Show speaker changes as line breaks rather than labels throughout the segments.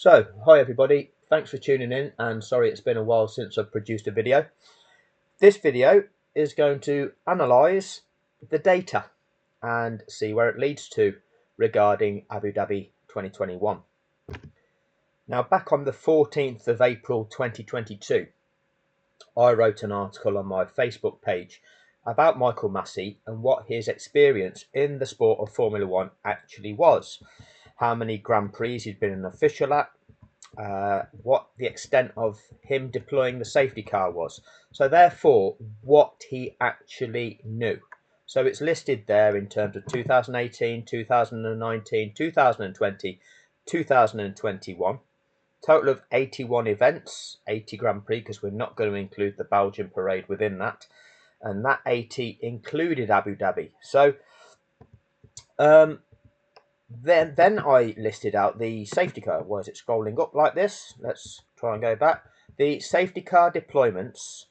Hi everybody, thanks for tuning in, and sorry it's been a while since I've produced a video. This video is going to analyse the data and see where it leads to regarding Abu Dhabi 2021. Now, back on the 14th of April 2022, I wrote an article on my Facebook page about Michael Massey and what his experience in the sport of Formula One actually was. How many Grand Prix he'd been an official at, what the extent of him deploying the safety car was. So therefore, what he actually knew. So it's listed there in terms of 2018, 2019, 2020, 2021. Total of 81 events, 80 Grand Prix, because we're not going to include the Belgian parade within that. And that 80 included Abu Dhabi. So then I listed out the safety car. Why is it scrolling up like this? Let's try and go back. The safety car deployments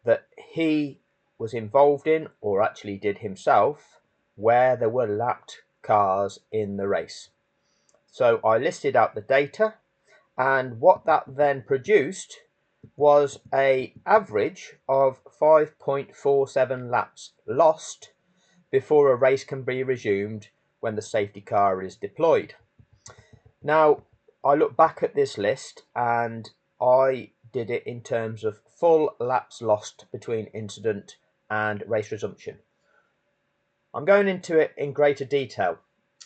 that he was involved in, or actually did himself, where there were lapped cars in the race. So I listed out the data, and what that then produced was an average of 5.47 laps lost before a race can be resumed when the safety car is deployed. Now, I look back at this list and I did it in terms of full laps lost between incident and race resumption. I'm going into it in greater detail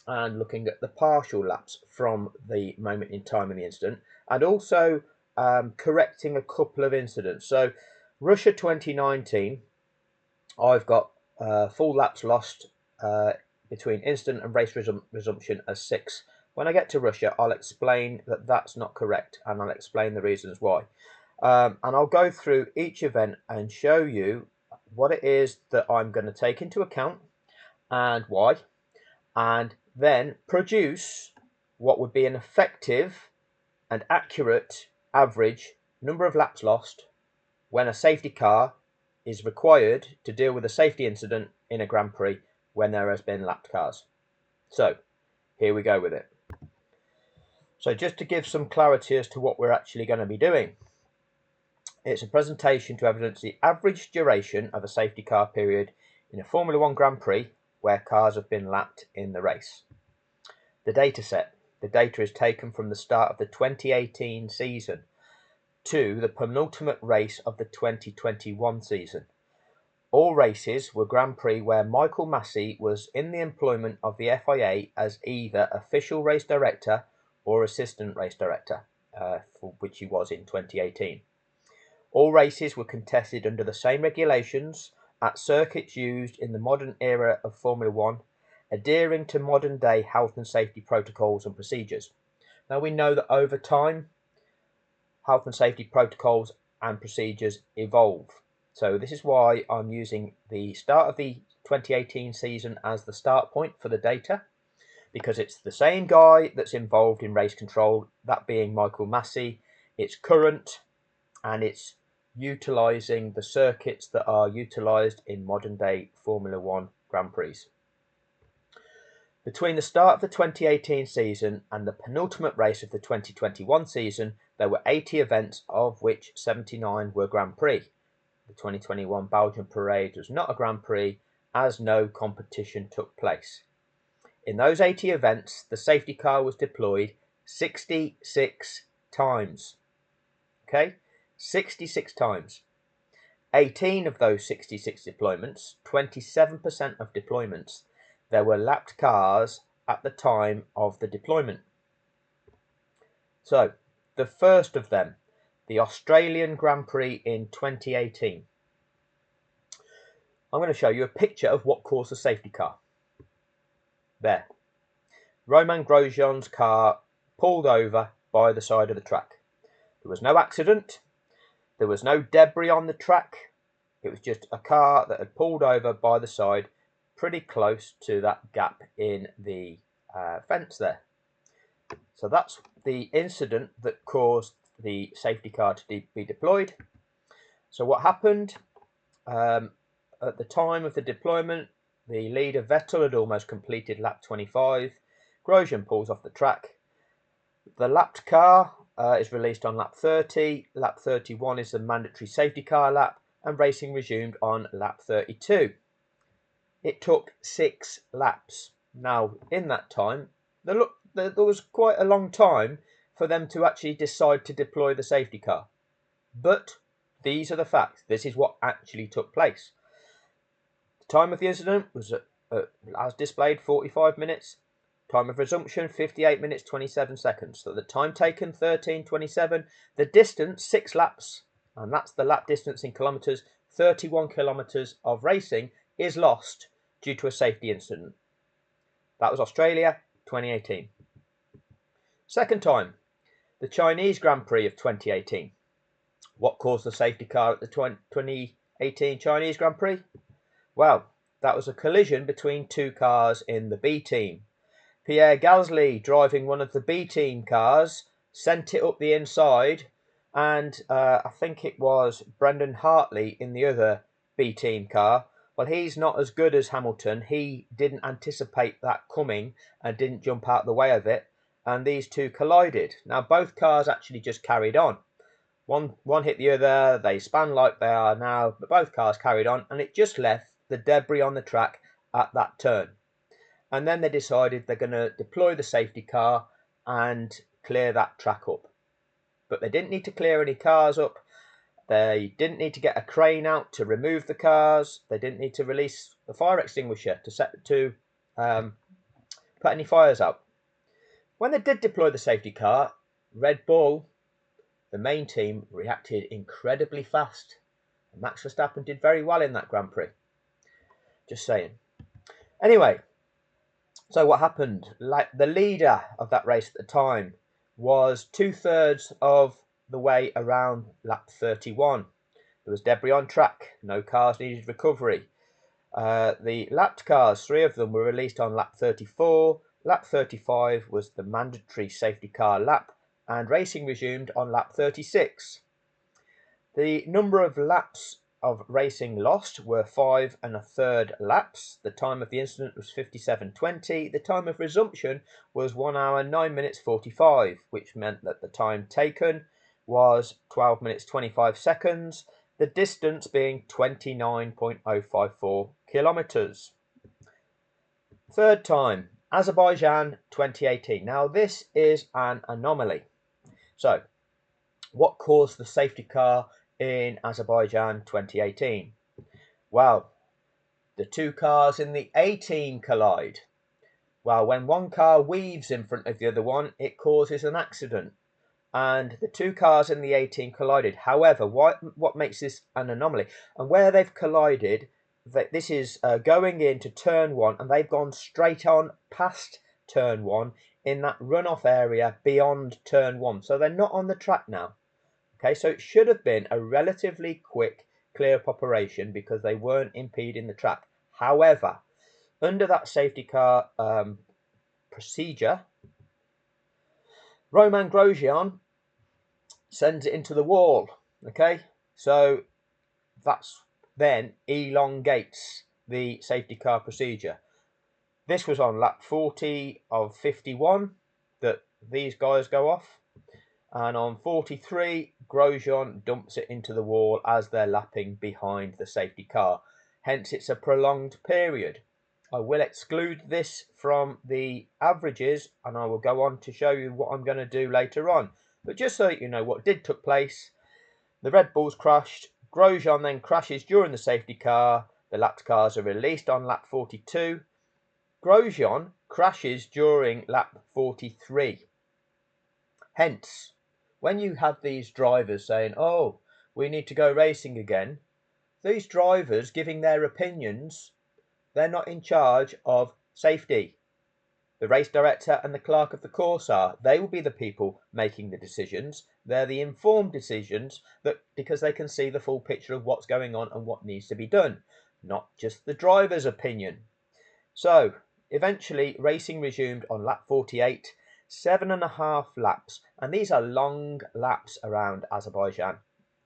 and looking at the partial laps from the moment in time in the incident, and also correcting a couple of incidents. So Russia 2019, I've got full laps lost between incident and race resumption as 6. When I get to Russia, I'll explain that that's not correct, and I'll explain the reasons why. And I'll go through each event and show you what it is that I'm going to take into account and why, and then produce what would be an effective and accurate average number of laps lost when a safety car is required to deal with a safety incident in a Grand Prix when there has been lapped cars. So here we go with it. So just to give some clarity as to what we're actually going to be doing, it's a presentation to evidence the average duration of a safety car period in a Formula One Grand Prix where cars have been lapped in the race. The data set. The data is taken from the start of the 2018 season to the penultimate race of the 2021 season. All races were Grand Prix where Michael Massey was in the employment of the FIA as either official race director or assistant race director, for which he was in 2018. All races were contested under the same regulations at circuits used in the modern era of Formula One, adhering to modern day health and safety protocols and procedures. Now, we know that over time, health and safety protocols and procedures evolve. So this is why I'm using the start of the 2018 season as the start point for the data, because it's the same guy that's involved in race control, that being Michael Massey. It's current, and it's utilising the circuits that are utilised in modern day Formula One Grand Prix. Between the start of the 2018 season and the penultimate race of the 2021 season, there were 80 events, of which 79 were Grand Prix. The 2021 Belgian parade was not a Grand Prix, as no competition took place. In those 80 events, the safety car was deployed 66 times. Okay, 66 times. 18 of those 66 deployments, 27% of deployments, there were lapped cars at the time of the deployment. So, the first of them, the Australian Grand Prix in 2018. I'm going to show you a picture of what caused the safety car. There. Romain Grosjean's car pulled over by the side of the track. There was no accident. There was no debris on the track. It was just a car that had pulled over by the side, pretty close to that gap in the fence there. So that's the incident that caused the safety car to be deployed. So what happened? At the time of the deployment, the leader Vettel had almost completed lap 25. Grosjean pulls off the track. The lapped car is released on lap 30. Lap 31 is the mandatory safety car lap, and racing resumed on lap 32. It took 6 laps. Now, in that time, there was quite a long time for them to actually decide to deploy the safety car. But these are the facts. This is what actually took place. The time of the incident was, as displayed, 45 minutes. Time of resumption, 58 minutes, 27 seconds. So the time taken, 13:27. The distance, 6 laps, and that's the lap distance in kilometres. 31 kilometres of racing is lost due to a safety incident. That was Australia, 2018. Second time, the Chinese Grand Prix of 2018. What caused the safety car at the 2018 Chinese Grand Prix? Well, that was a collision between 2 cars in the B team. Pierre Gasly, driving one of the B team cars, sent it up the inside, and I think it was Brendan Hartley in the other B team car. Well, he's not as good as Hamilton. He didn't anticipate that coming and didn't jump out the way of it, and these two collided. Now, both cars actually just carried on. One hit the other, they span like they are now, but both cars carried on, and it just left the debris on the track at that turn. And then they decided they're going to deploy the safety car and clear that track up. But they didn't need to clear any cars up. They didn't need to get a crane out to remove the cars. They didn't need to release the fire extinguisher to put any fires out. When they did deploy the safety car, Red Bull, the main team, reacted incredibly fast. Max Verstappen did very well in that Grand Prix. Just saying. Anyway, so what happened? Like, the leader of that race at the time was 2/3 of the way around lap 31. There was debris on track. No cars needed recovery. The lapped cars, 3 of them were released on lap 34. Lap 35 was the mandatory safety car lap, and racing resumed on lap 36. The number of laps of racing lost were 5 1/3 laps. The time of the incident was 57:20. The time of resumption was 1 hour 9 minutes 45, which meant that the time taken was 12 minutes 25 seconds, the distance being 29.054 kilometres. Third time, Azerbaijan 2018. Now, this is an anomaly. So, what caused the safety car in Azerbaijan 2018? Well, the 2 cars in the A team collide. Well, when one car weaves in front of the other one, it causes an accident, and the 2 cars in the A team collided. However, what makes this an anomaly, and where they've collided, this is going into turn 1, and they've gone straight on past turn 1 in that runoff area beyond turn 1, so they're not on the track now. Okay, so it should have been a relatively quick clear-up operation because they weren't impeding the track. However, under that safety car procedure, Roman Grosjean sends it into the wall. Okay, so that's then elongates the safety car procedure. This was on lap 40 of 51 that these guys go off. And on 43, Grosjean dumps it into the wall as they're lapping behind the safety car. Hence, it's a prolonged period. I will exclude this from the averages, and I will go on to show you what I'm going to do later on. But just so that you know what did took place, the Red Bulls crashed. Grosjean then crashes during the safety car. The lapped cars are released on lap 42. Grosjean crashes during lap 43. Hence, when you have these drivers saying, oh, we need to go racing again, these drivers giving their opinions, they're not in charge of safety. The race director and the clerk of the course are. They will be the people making the decisions. They're the informed decisions because they can see the full picture of what's going on and what needs to be done, not just the driver's opinion. So, eventually, racing resumed on lap 48. 7.5 laps, and these are long laps around Azerbaijan,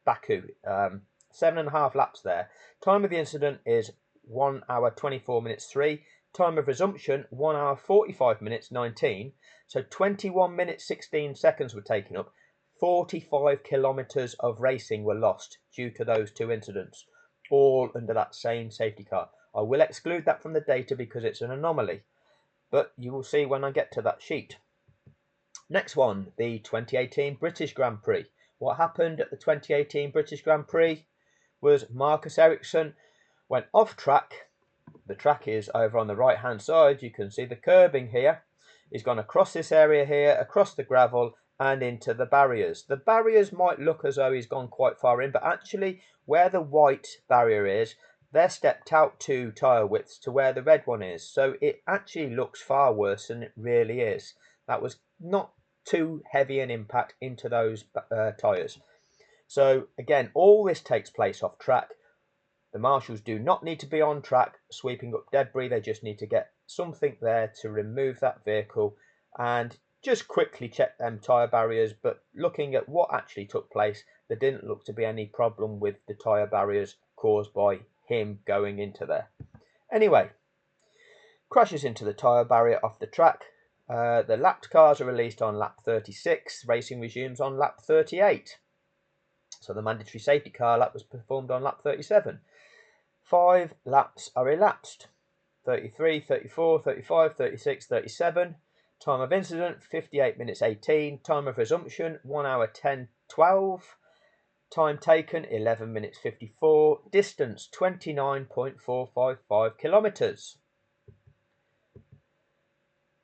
Baku. 7.5 laps there. Time of the incident is 1 hour 24 minutes 3. Time of resumption, 1 hour 45 minutes 19. So 21 minutes 16 seconds were taken up. 45 kilometres of racing were lost due to those two incidents, all under that same safety car. I will exclude that from the data because it's an anomaly, but you will see when I get to that sheet. Next one, the 2018 British Grand Prix. What happened at the 2018 British Grand Prix was Marcus Ericsson went off track. The track is over on the right hand side. You can see the curbing here. He's gone across this area here, across the gravel and into the barriers. The barriers might look as though he's gone quite far in, but actually where the white barrier is, they're stepped out 2 tyre widths to where the red one is. So it actually looks far worse than it really is. That was not too heavy an impact into those tyres. So again, all this takes place off track. The marshals do not need to be on track sweeping up debris. They just need to get something there to remove that vehicle and just quickly check them tyre barriers. But looking at what actually took place, there didn't look to be any problem with the tyre barriers caused by him going into there. Anyway, crashes into the tyre barrier off the track. The lapped cars are released on lap 36. Racing resumes on lap 38. So the mandatory safety car lap was performed on lap 37. 5 laps are elapsed. 33, 34, 35, 36, 37. Time of incident, 58 minutes 18. Time of resumption, 1 hour 10, 12. Time taken, 11 minutes 54. Distance, 29.455 kilometres.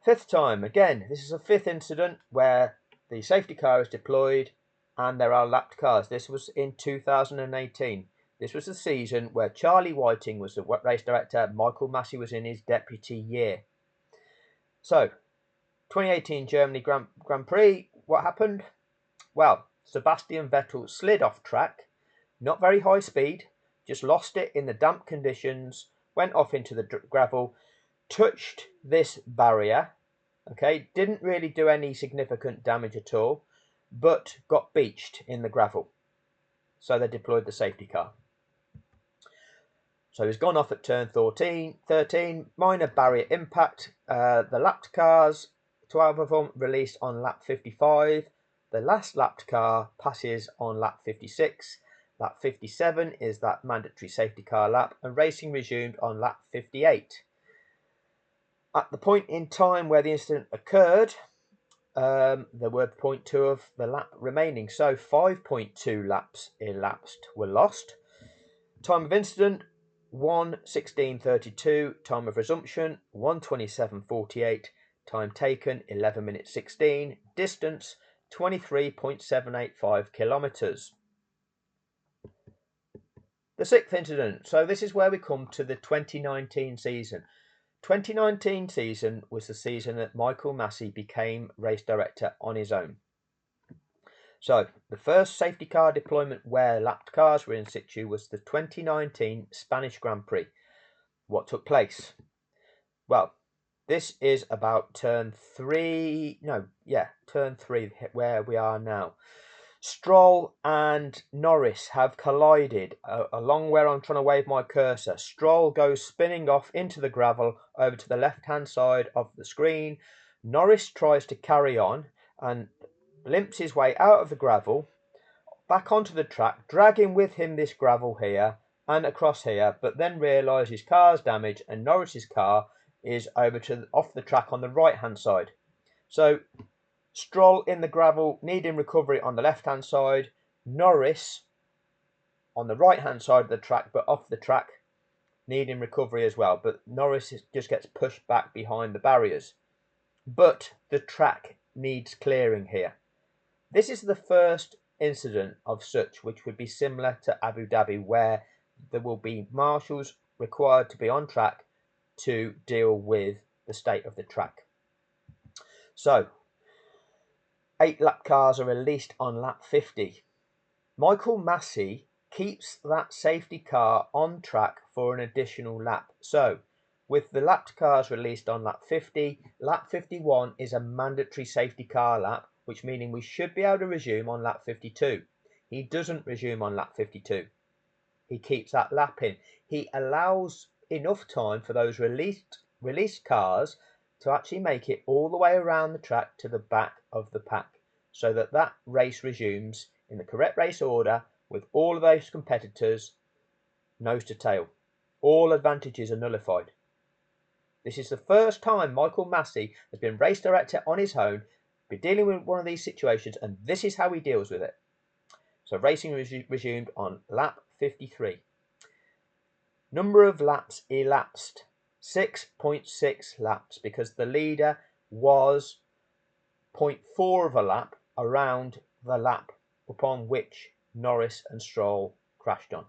Fifth time, again, this is a fifth incident where the safety car is deployed and there are lapped cars. This was in 2018. This was the season where Charlie Whiting was the race director, Michael Massey was in his deputy year. So, 2018 Germany Grand Prix, what happened? Well, Sebastian Vettel slid off track, not very high speed, just lost it in the damp conditions, went off into the gravel, touched this barrier, okay, didn't really do any significant damage at all, but got beached in the gravel. So they deployed the safety car. So he's gone off at turn 13, minor barrier impact. The lapped cars, 12 of them, released on lap 55. The last lapped car passes on lap 56. Lap 57 is that mandatory safety car lap, and racing resumed on lap 58. At the point in time where the incident occurred, there were 0.2 of the lap remaining, so 5.2 laps elapsed were lost. Time of incident, 1:16:32. Time of resumption, 1:27:48. Time taken, 11 minutes 16. Distance, 23.785 kilometres. The sixth incident. So this is where we come to the 2019 season. 2019 season was the season that Michael Massey became race director on his own. So the first safety car deployment where lapped cars were in situ was the 2019 Spanish Grand Prix. What took place? Well, this is about turn 3, where we are now. Stroll and Norris have collided along where I'm trying to wave my cursor. Stroll goes spinning off into the gravel over to the left-hand side of the screen. Norris tries to carry on and limps his way out of the gravel, back onto the track, dragging with him this gravel here and across here, but then realises his car's damaged and Norris's car is over to off the track on the right-hand side. So Stroll in the gravel, needing recovery on the left-hand side. Norris on the right-hand side of the track, but off the track, needing recovery as well. But Norris just gets pushed back behind the barriers. But the track needs clearing here. This is the first incident of such which would be similar to Abu Dhabi, where there will be marshals required to be on track to deal with the state of the track. So 8 lap cars are released on lap 50. Michael Massey keeps that safety car on track for an additional lap. So with the lapped cars released on lap 50, lap 51 is a mandatory safety car lap, which meaning we should be able to resume on lap 52. He doesn't resume on lap 52. He keeps that lap in. He allows enough time for those released released cars to actually make it all the way around the track to the back of the pack, so that that race resumes in the correct race order with all of those competitors nose to tail. All advantages are nullified. This is the first time Michael Massey has been race director on his own, been dealing with one of these situations, and this is how he deals with it. So racing resumed on lap 53. Number of laps elapsed, 6.6 laps, because the leader was 0.4 of a lap around the lap upon which Norris and Stroll crashed on.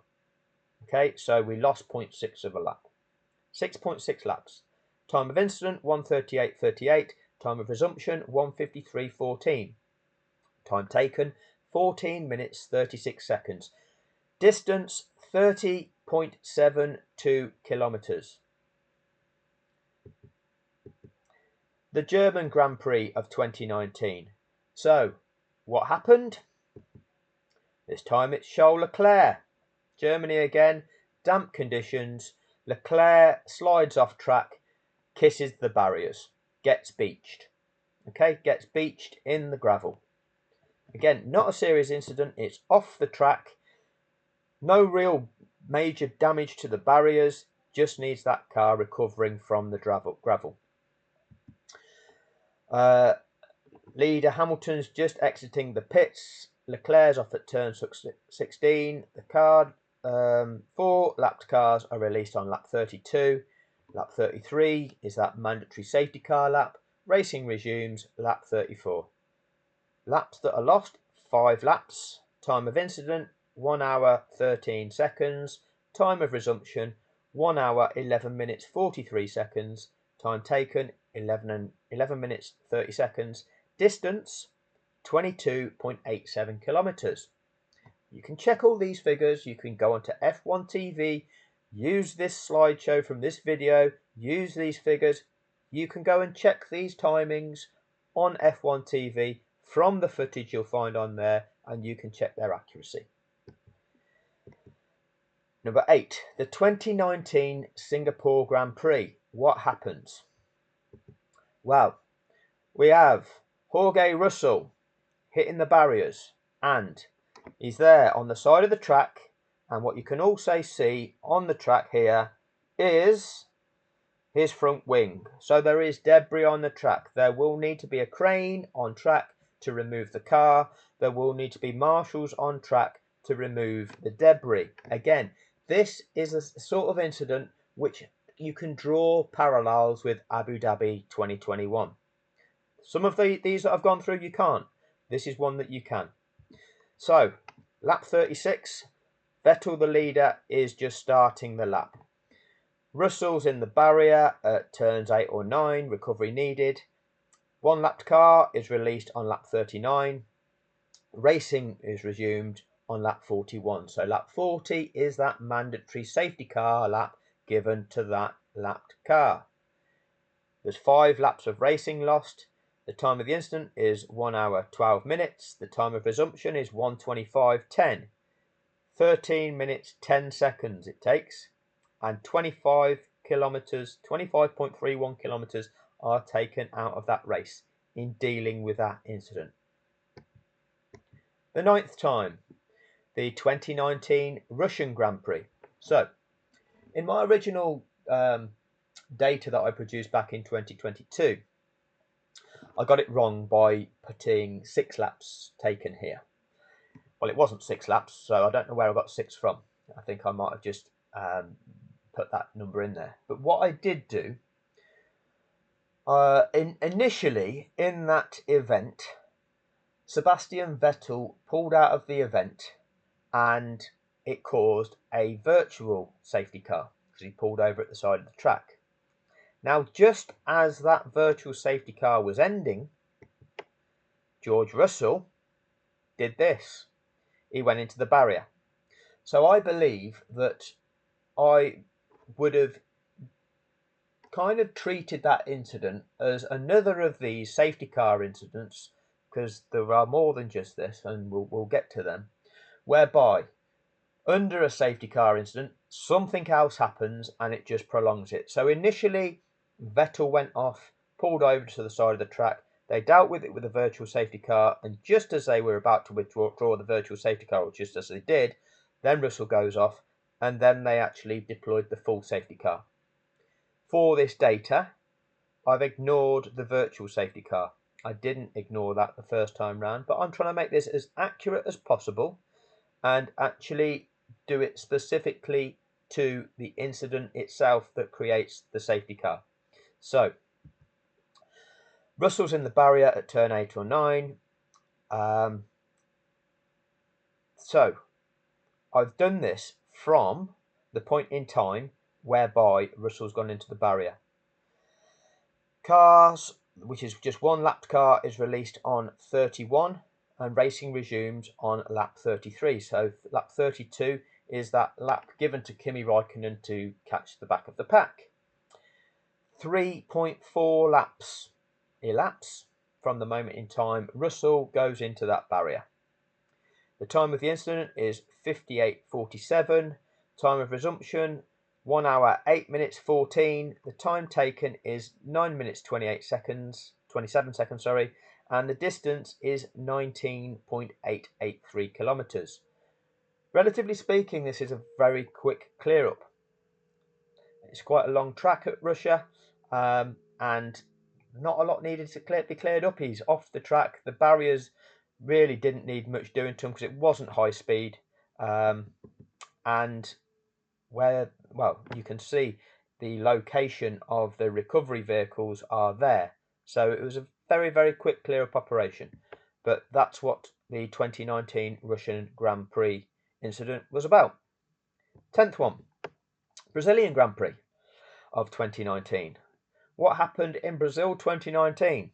Okay, so we lost 0.6 of a lap. 6.6 laps. Time of incident, 1:38.38. Time of resumption, 1:53.14. Time taken, 14 minutes 36 seconds. Distance, 30.72 kilometres. The German Grand Prix of 2019. So, what happened? This time it's Charles Leclerc. Germany again, damp conditions. Leclerc slides off track, kisses the barriers, gets beached. Okay, gets beached in the gravel. Again, not a serious incident, it's off the track. No real major damage to the barriers, just needs that car recovering from the gravel. Leader Hamilton's just exiting the pits. Leclerc's off at turn 16. The car, 4 lapped cars are released on lap 32. Lap 33 is that mandatory safety car lap. Racing resumes lap 34. Laps that are lost, 5 laps. Time of incident, 1 hour 13 seconds. Time of resumption, 1 hour 11 minutes 43 seconds. Time taken, 11 minutes 30 seconds. Distance, 22.87 kilometres. You can check all these figures. You can go onto F1 TV, use this slideshow from this video, use these figures. You can go and check these timings on F1 TV from the footage you'll find on there, and you can check their accuracy. Number 8, the 2019 Singapore Grand Prix. What happens? Well, we have Jorge Russell hitting the barriers, and he's there on the side of the track, and what you can also see on the track here is his front wing. So there is debris on the track. There will need to be a crane on track to remove the car. There will need to be marshals on track to remove the debris. Again, this is a sort of incident which you can draw parallels with Abu Dhabi 2021. Some of these that I've gone through, you can't. This is one that you can. So, lap 36, Vettel, the leader, is just starting the lap. Russell's in the barrier at turns 8 or 9, recovery needed. 1 lapped car is released on lap 39. Racing is resumed on lap 41. So lap 40 is that mandatory safety car lap given to that lapped car. There's 5 laps of racing lost. The time of the incident is 1 hour 12 minutes. The time of resumption is 1:25:10. 13 minutes 10 seconds it takes, and 25 kilometers, 25.31 kilometers are taken out of that race in dealing with that incident. The 9th time, the 2019 Russian Grand Prix. So, in my original data that I produced back in 2022, I got it wrong by putting 6 laps taken here. Well, it wasn't 6 laps, so I don't know where I got 6 from. I think I might have just put that number in there. But what I did do, initially in that event, Sebastian Vettel pulled out of the event, and it caused a virtual safety car because he pulled over at the side of the track. Now, just as that virtual safety car was ending, George Russell did this. He went into the barrier. So I believe that I would have kind of treated that incident as another of these safety car incidents, because there are more than just this, and we'll get to them, whereby under a safety car incident, something else happens and it just prolongs it. So initially, Vettel went off, pulled over to the side of the track. They dealt with it with a virtual safety car, and just as they were about to withdraw the virtual safety car, or just as they did, then Russell goes off, and then they actually deployed the full safety car. For this data, I've ignored the virtual safety car. I didn't ignore that the first time round, but I'm trying to make this as accurate as possible and actually do it specifically to the incident itself that creates the safety car. So, Russell's in the barrier at turn 8 or 9. So, I've done this from the point in time whereby Russell's gone into the barrier. Cars, which is just one lapped car, is released on 31 and racing resumes on lap 33. So lap 32 is that lap given to Kimi Raikkonen to catch the back of the pack. 3.4 laps elapse from the moment in time Russell goes into that barrier. The time of the incident is 58:47. Time of resumption 1 hour 8 minutes 14. The time taken is 9 minutes 27 seconds, and the distance is 19.883 kilometers. Relatively speaking, this is a very quick clear up. It's quite a long track at Russia, and not a lot needed to be cleared up. He's off the track. The barriers really didn't need much doing to him because it wasn't high speed, and you can see the location of the recovery vehicles are there. So it was a very, very quick clear up operation. But that's what the 2019 Russian Grand Prix incident was about. 10th one, Brazilian Grand Prix of 2019. What happened in Brazil 2019?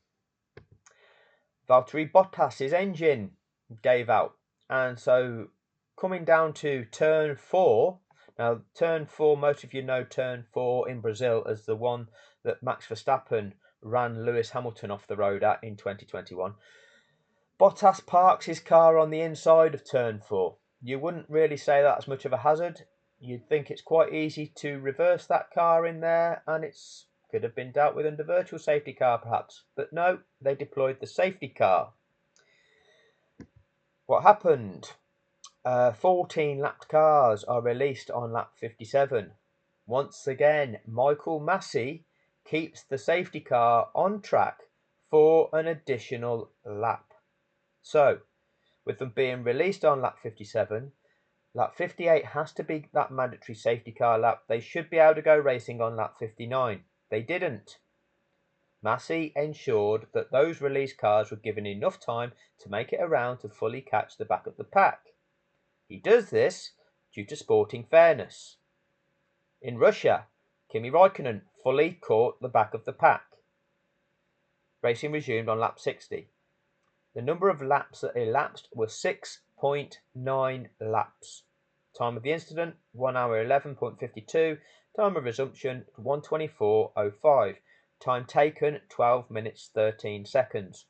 Valtteri Bottas' engine gave out, and so coming down to turn 4. Now, turn 4, most of you know turn 4 in Brazil as the one that Max Verstappen ran Lewis Hamilton off the road at in 2021. Bottas parks his car on the inside of turn 4. You wouldn't really say that's much of a hazard. You'd think it's quite easy to reverse that car in there, and it's could have been dealt with under virtual safety car perhaps. But no, they deployed the safety car. What happened? 14 lapped cars are released on lap 57. Once again, Michael Massey keeps the safety car on track for an additional lap. So, with them being released on lap 57, lap 58 has to be that mandatory safety car lap. They should be able to go racing on lap 59. They didn't. Massey ensured that those released cars were given enough time to make it around to fully catch the back of the pack. He does this due to sporting fairness. In Russia, Kimi Raikkonen fully caught the back of the pack. Racing resumed on lap 60. The number of laps that elapsed was 6.9 laps. Time of the incident, 1 hour 11.52. Time of resumption, 1:24:05. Time taken, 12 minutes 13 seconds.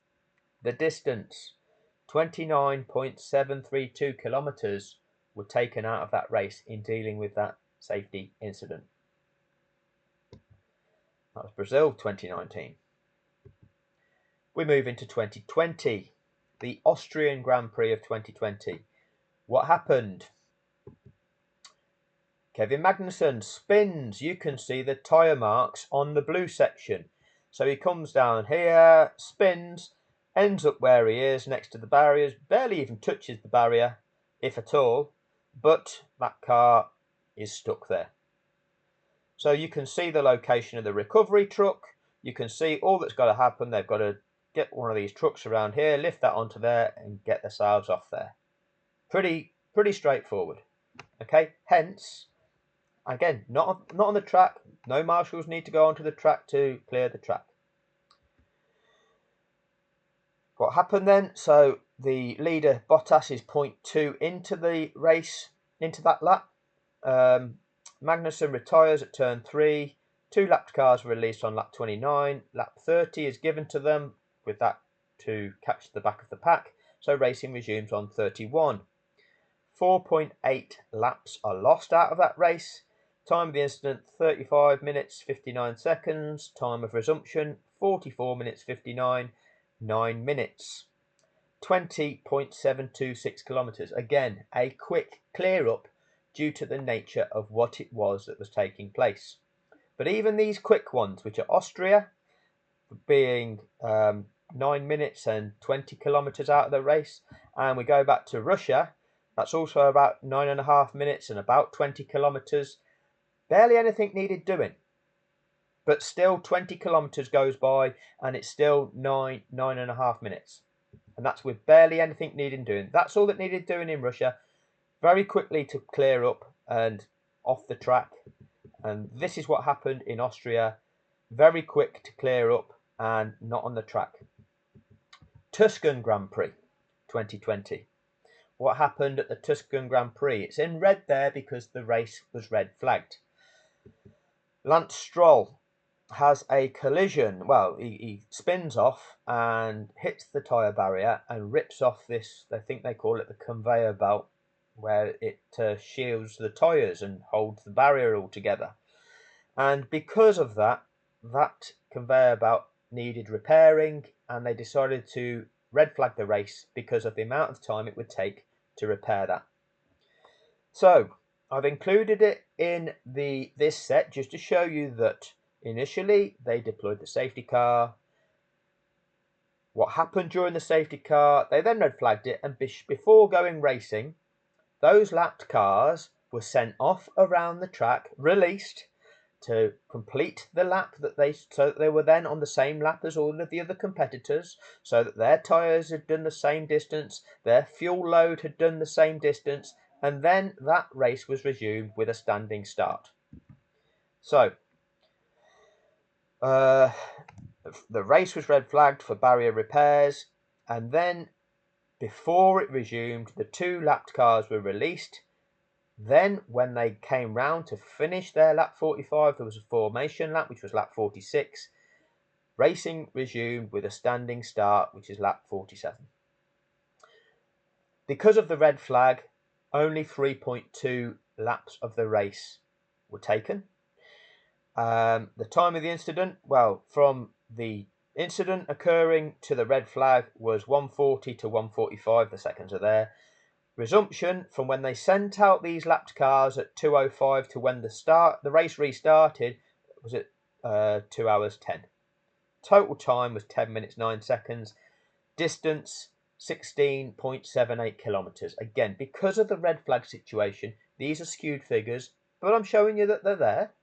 The distance, 29.732 kilometers, were taken out of that race in dealing with that safety incident. That was Brazil 2019. We move into 2020, the Austrian Grand Prix of 2020. What happened? Kevin Magnussen spins. You can see the tyre marks on the blue section. So he comes down here, spins, ends up where he is next to the barriers, barely even touches the barrier, if at all, but that car is stuck there. So you can see the location of the recovery truck. You can see all that's got to happen. They've got to get one of these trucks around here, lift that onto there, and get themselves off there. Pretty straightforward. Okay, hence, again, not on the track. No marshals need to go onto the track to clear the track. What happened then? So the leader, Bottas, is 0.2 into the race, into that lap. Magnussen retires at turn 3. 2 lapped cars were released on lap 29. Lap 30 is given to them with that to catch the back of the pack. So racing resumes on 31. 4.8 laps are lost out of that race. Time of the incident 35 minutes 59 seconds. Time of resumption 44 minutes 59, 9 minutes. 20.726 kilometres. Again, a quick clear up due to the nature of what it was that was taking place. But even these quick ones, which are Austria, being 9 minutes and 20 kilometres out of the race, and we go back to Russia, that's also about 9.5 minutes and about 20 kilometres. Barely anything needed doing, but still 20 kilometres goes by and it's still 9.5 minutes. And that's with barely anything needed doing. That's all that needed doing in Russia, very quickly to clear up and off the track. And this is what happened in Austria, very quick to clear up and not on the track. Tuscan Grand Prix 2020. What happened at the Tuscan Grand Prix? It's in red there because the race was red flagged. Lance Stroll has a collision. Well, he spins off and hits the tyre barrier and rips off this, I think they call it the conveyor belt, where it shields the tyres and holds the barrier all together. And because of that, that conveyor belt needed repairing, and they decided to red flag the race because of the amount of time it would take to repair that. So I've included it in this set just to show you that initially they deployed the safety car. What happened during the safety car, they then red flagged it, and before going racing, those lapped cars were sent off around the track, released to complete the lap so that they were then on the same lap as all of the other competitors, so that their tyres had done the same distance, their fuel load had done the same distance, and then that race was resumed with a standing start. So the race was red flagged for barrier repairs, and then before it resumed, the two lapped cars were released. Then when they came round to finish their lap 45, there was a formation lap, which was lap 46. Racing resumed with a standing start, which is lap 47. Because of the red flag, only 3.2 laps of the race were taken. The time of the incident, well, from the incident occurring to the red flag was 140 to 145, the seconds are there. Resumption from when they sent out these lapped cars at 2:05 to when the race restarted was at 2 hours 10. Total time was 10 minutes 9 seconds. Distance 16.78 kilometres. Again, because of the red flag situation, these are skewed figures, but I'm showing you that they're there.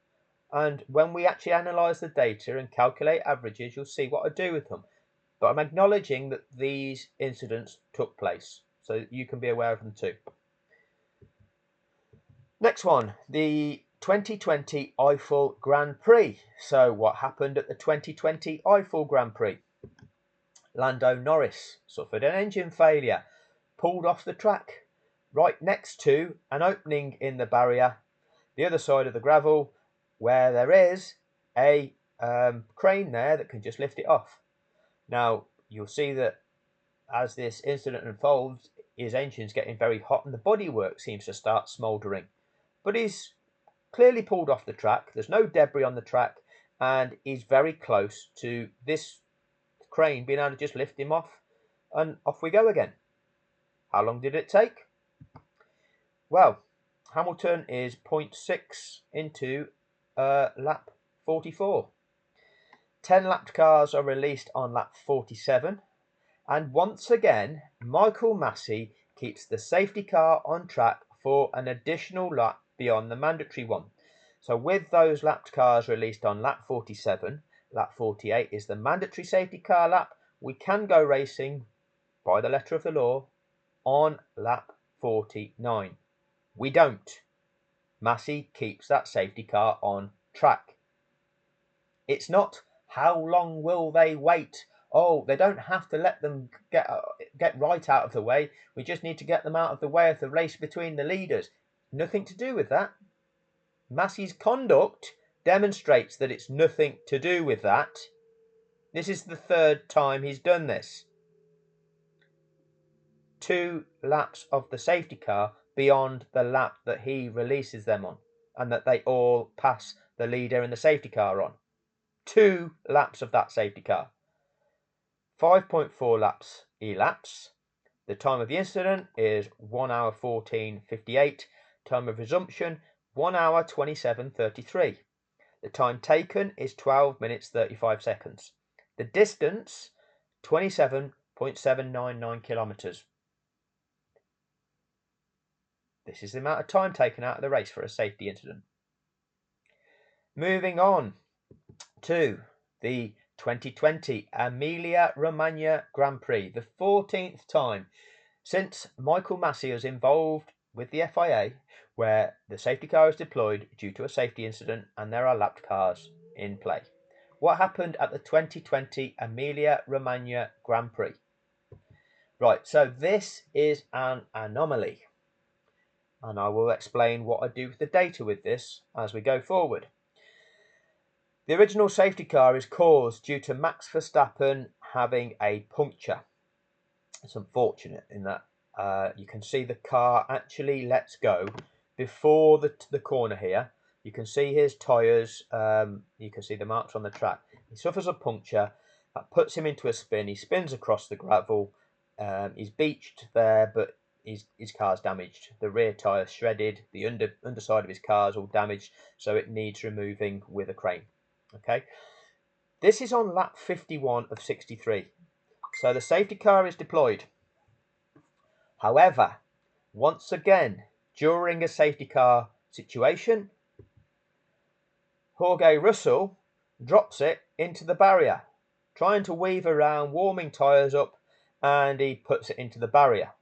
And when we actually analyse the data and calculate averages, you'll see what I do with them. But I'm acknowledging that these incidents took place, so you can be aware of them too. Next one, the 2020 Eiffel Grand Prix. So what happened at the 2020 Eiffel Grand Prix? Lando Norris suffered an engine failure, pulled off the track, right next to an opening in the barrier, the other side of the gravel, where there is a crane there that can just lift it off. Now, you'll see that as this incident unfolds, his engine's getting very hot and the bodywork seems to start smouldering. But he's clearly pulled off the track. There's no debris on the track, and he's very close to this crane being able to just lift him off, and off we go again. How long did it take? Well, Hamilton is 0.6 into lap 44. 10 lapped cars are released on lap 47. And once again, Michael Massey keeps the safety car on track for an additional lap beyond the mandatory one. So with those lapped cars released on lap 47, lap 48 is the mandatory safety car lap. We can go racing by the letter of the law on lap 49. We don't. Massey keeps that safety car on track. It's not how long will they wait. Oh, they don't have to let them get right out of the way. We just need to get them out of the way of the race between the leaders. Nothing to do with that. Massey's conduct demonstrates that it's nothing to do with that. This is the third time he's done this. 2 laps of the safety car beyond the lap that he releases them on. and that they all pass the leader and the safety car on. 2 laps of that safety car. 5.4 laps elapse. The time of the incident is 1 hour 14:58. Time of resumption 1 hour 27:33. The time taken is 12 minutes 35 seconds. The distance 27.799 kilometers. This is the amount of time taken out of the race for a safety incident. Moving on to the 2020 Emilia-Romagna Grand Prix, the 14th time since Michael Masi was involved with the FIA where the safety car is deployed due to a safety incident and there are lapped cars in play. What happened at the 2020 Emilia-Romagna Grand Prix? Right, so this is an anomaly, and I will explain what I do with the data with this as we go forward. The original safety car is caused due to Max Verstappen having a puncture. It's unfortunate in that you can see the car actually lets go before the corner here. You can see his tyres, you can see the marks on the track. He suffers a puncture that puts him into a spin. He spins across the gravel. He's beached there, but his car's damaged. The rear tyre shredded. The underside of his car is all damaged, so it needs removing with a crane. Okay, this is on lap 51 of 63. So the safety car is deployed. However, once again, during a safety car situation, Jorge Russell drops it into the barrier, trying to weave around, warming tyres up, and he puts it into the barrier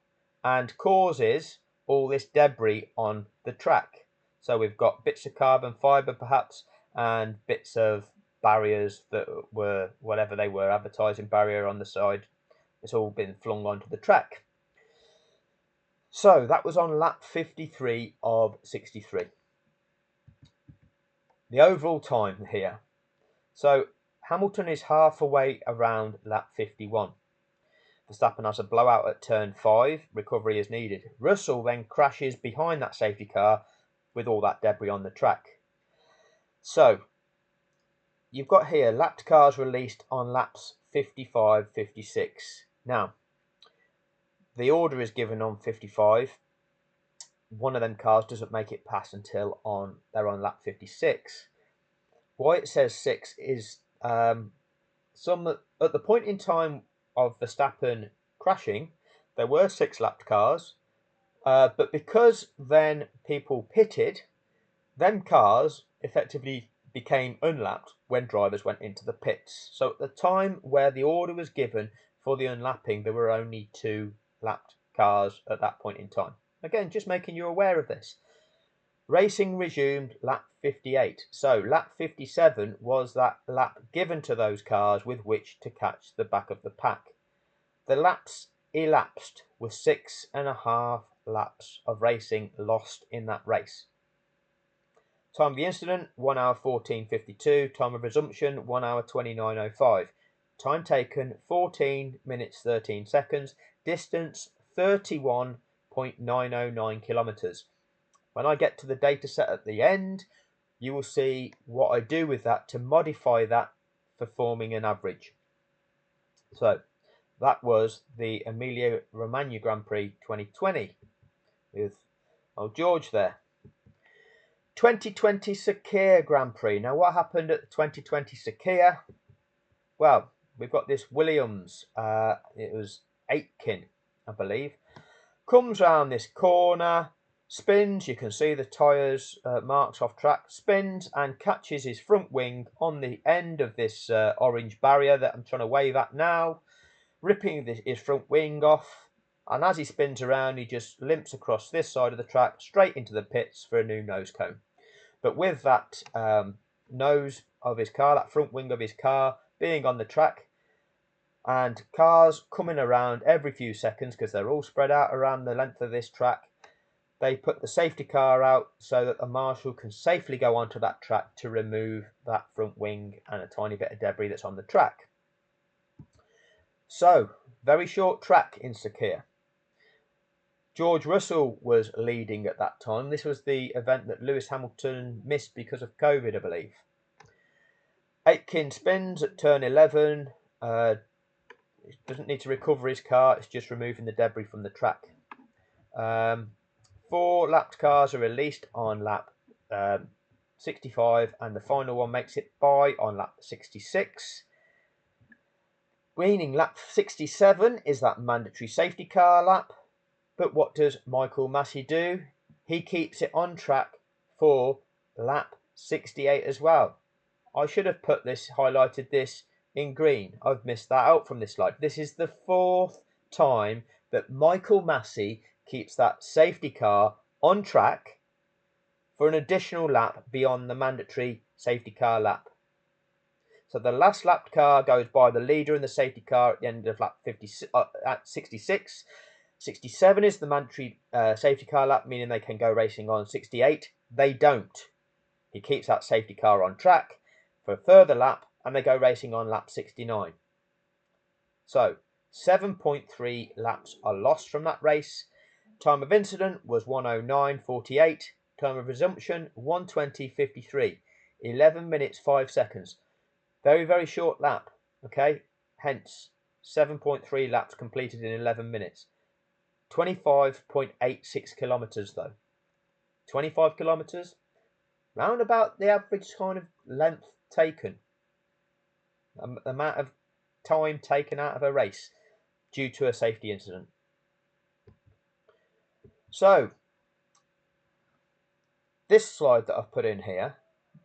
and causes all this debris on the track. So we've got bits of carbon fibre perhaps and bits of barriers that were whatever they were, advertising barrier on the side. It's all been flung onto the track. So that was on lap 53 of 63. The overall time here. So Hamilton is half away around lap 51. Verstappen has a blowout at turn 5. Recovery is needed. Russell then crashes behind that safety car with all that debris on the track. So you've got here lapped cars released on laps 55, 56. Now, the order is given on 55. One of them cars doesn't make it past until they're on lap 56. Why it says 6 is at the point in time of Verstappen crashing, there were 6 lapped cars, but because then people pitted, them cars effectively became unlapped when drivers went into the pits. So at the time where the order was given for the unlapping, there were only 2 lapped cars at that point in time. Again, just making you aware of this. Racing resumed lap 58. So lap 57 was that lap given to those cars with which to catch the back of the pack. The laps elapsed with 6.5 laps of racing lost in that race. Time of the incident, 1 hour 14:52. Time of resumption, 1 hour 29:05. Time taken, 14 minutes 13 seconds. Distance, 31.909 kilometers. When I get to the data set at the end, you will see what I do with that to modify that for forming an average. So that was the Emilia-Romagna Grand Prix 2020 with old George there. 2020 Sakhir Grand Prix. Now, what happened at the 2020 Sakhir? Well, we've got this Williams. It was Aitken, I believe. Comes round this corner, spins. You can see the tyres marks off track. Spins and catches his front wing on the end of this orange barrier that I'm trying to wave at now, ripping his front wing off. And as he spins around, he just limps across this side of the track straight into the pits for a new nose cone. But with that nose of his car, that front wing of his car being on the track, and cars coming around every few seconds because they're all spread out around the length of this track, they put the safety car out so that the marshal can safely go onto that track to remove that front wing and a tiny bit of debris that's on the track. So, very short track in Sakhir. George Russell was leading at that time. This was the event that Lewis Hamilton missed because of COVID, I believe. Aitken spins at turn 11. He doesn't need to recover his car. It's just removing the debris from the track. 4 lapped cars are released on lap 65, and the final one makes it by on lap 66. Meaning lap 67 is that mandatory safety car lap. But what does Michael Massey do? He keeps it on track for lap 68 as well. I should have highlighted this in green. I've missed that out from this slide. This is the 4th time that Michael Massey keeps that safety car on track for an additional lap beyond the mandatory safety car lap. So the last lapped car goes by the leader in the safety car at the end of lap 66. 67 is the mandatory safety car lap, meaning they can go racing on. 68, they don't. He keeps that safety car on track for a further lap, and they go racing on lap 69. So 7.3 laps are lost from that race. Time of incident was 1:09:48. Time of resumption 1:20:53. 11 minutes 5 seconds. Very, very short lap. Okay, hence 7.3 laps completed in 11 minutes. 25.86 kilometers though. 25 kilometers, round about the average kind of length taken, amount of time taken out of a race due to a safety incident. So this slide that I've put in here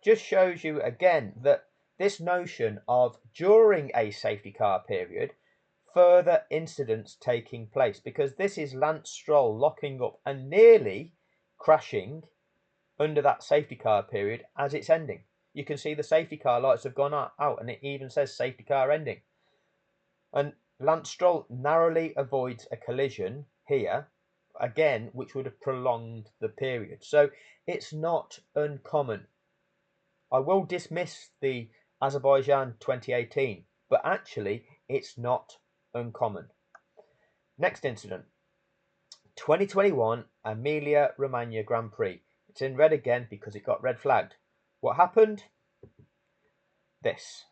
just shows you again that this notion of during a safety car period, further incidents taking place, because this is Lance Stroll locking up and nearly crashing under that safety car period as it's ending. You can see the safety car lights have gone out and it even says safety car ending. And Lance Stroll narrowly avoids a collision here, again, which would have prolonged the period. So it's not uncommon. I will dismiss the Azerbaijan 2018, but actually it's not uncommon. Next incident, 2021 Emilia Romagna Grand Prix. It's in red again because it got red flagged. What happened? This.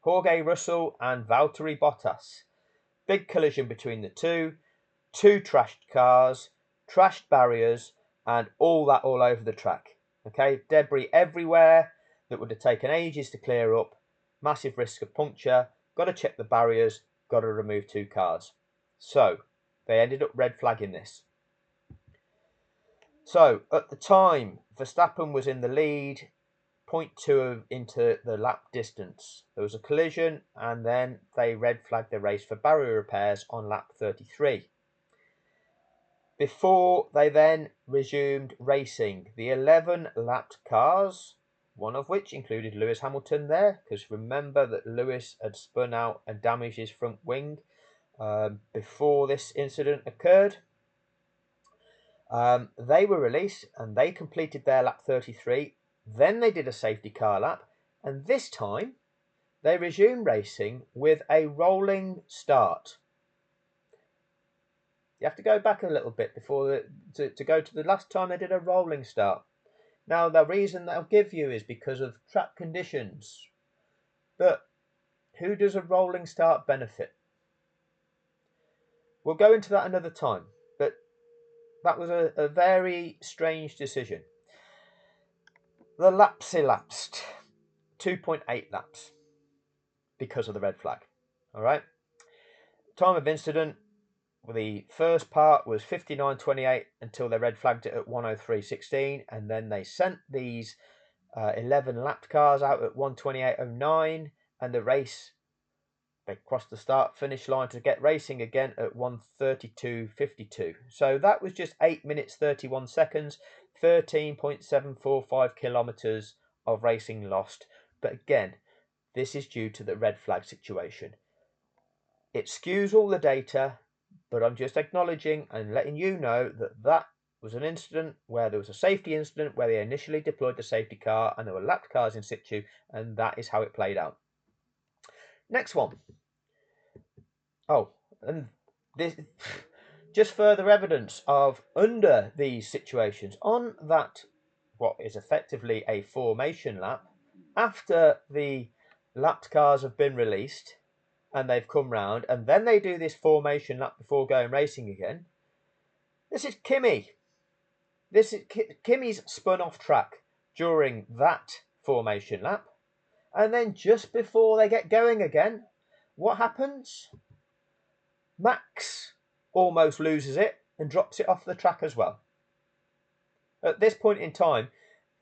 Jorge Russell and Valtteri Bottas. Big collision between the two. 2 trashed cars, trashed barriers, and all that all over the track. Okay, debris everywhere that would have taken ages to clear up. Massive risk of puncture. Got to check the barriers. Got to remove 2 cars. So they ended up red flagging this. So at the time, Verstappen was in the lead, 0.2 into the lap distance. There was a collision, and then they red flagged the race for barrier repairs on lap 33. Before they then resumed racing, the 11 lapped cars, one of which included Lewis Hamilton there, because remember that Lewis had spun out and damaged his front wing before this incident occurred. They were released and they completed their lap 33. Then they did a safety car lap, and this time they resumed racing with a rolling start. You have to go back a little bit before to go to the last time they did a rolling start. Now, the reason they'll give you is because of track conditions. But who does a rolling start benefit? We'll go into that another time, but that was a very strange decision. The laps elapsed, 2.8 laps, because of the red flag. All right. Time of incident, the first part was 59:28 until they red flagged it at 1:03:16, and then they sent these 11 lapped cars out at 1:28:09, and the race, they crossed the start finish line to get racing again at 1:32:52. So that was just 8 minutes 31 seconds, 13.745 kilometers of racing lost. But again, this is due to the red flag situation. It skews all the data, but I'm just acknowledging and letting you know that that was an incident where there was a safety incident where they initially deployed the safety car and there were lapped cars in situ, and that is how it played out. Next one. Oh, and Just further evidence of under these situations, on that what is effectively a formation lap, after the lapped cars have been released and they've come round, and then they do this formation lap before going racing again. This is Kimi. Kimi's spun off track during that formation lap, and then just before they get going again, what happens? Max almost loses it and drops it off the track as well. At this point in time,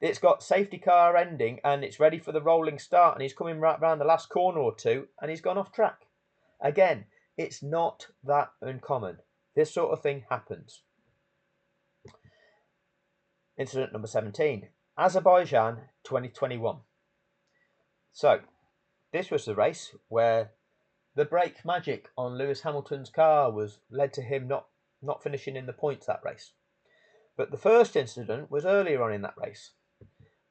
it's got safety car ending and it's ready for the rolling start, and he's coming right round the last corner or two and he's gone off track. Again, it's not that uncommon. This sort of thing happens. Incident number 17, Azerbaijan 2021. So, this was the race where the brake magic on Lewis Hamilton's car led to him not finishing in the points that race. But the first incident was earlier on in that race,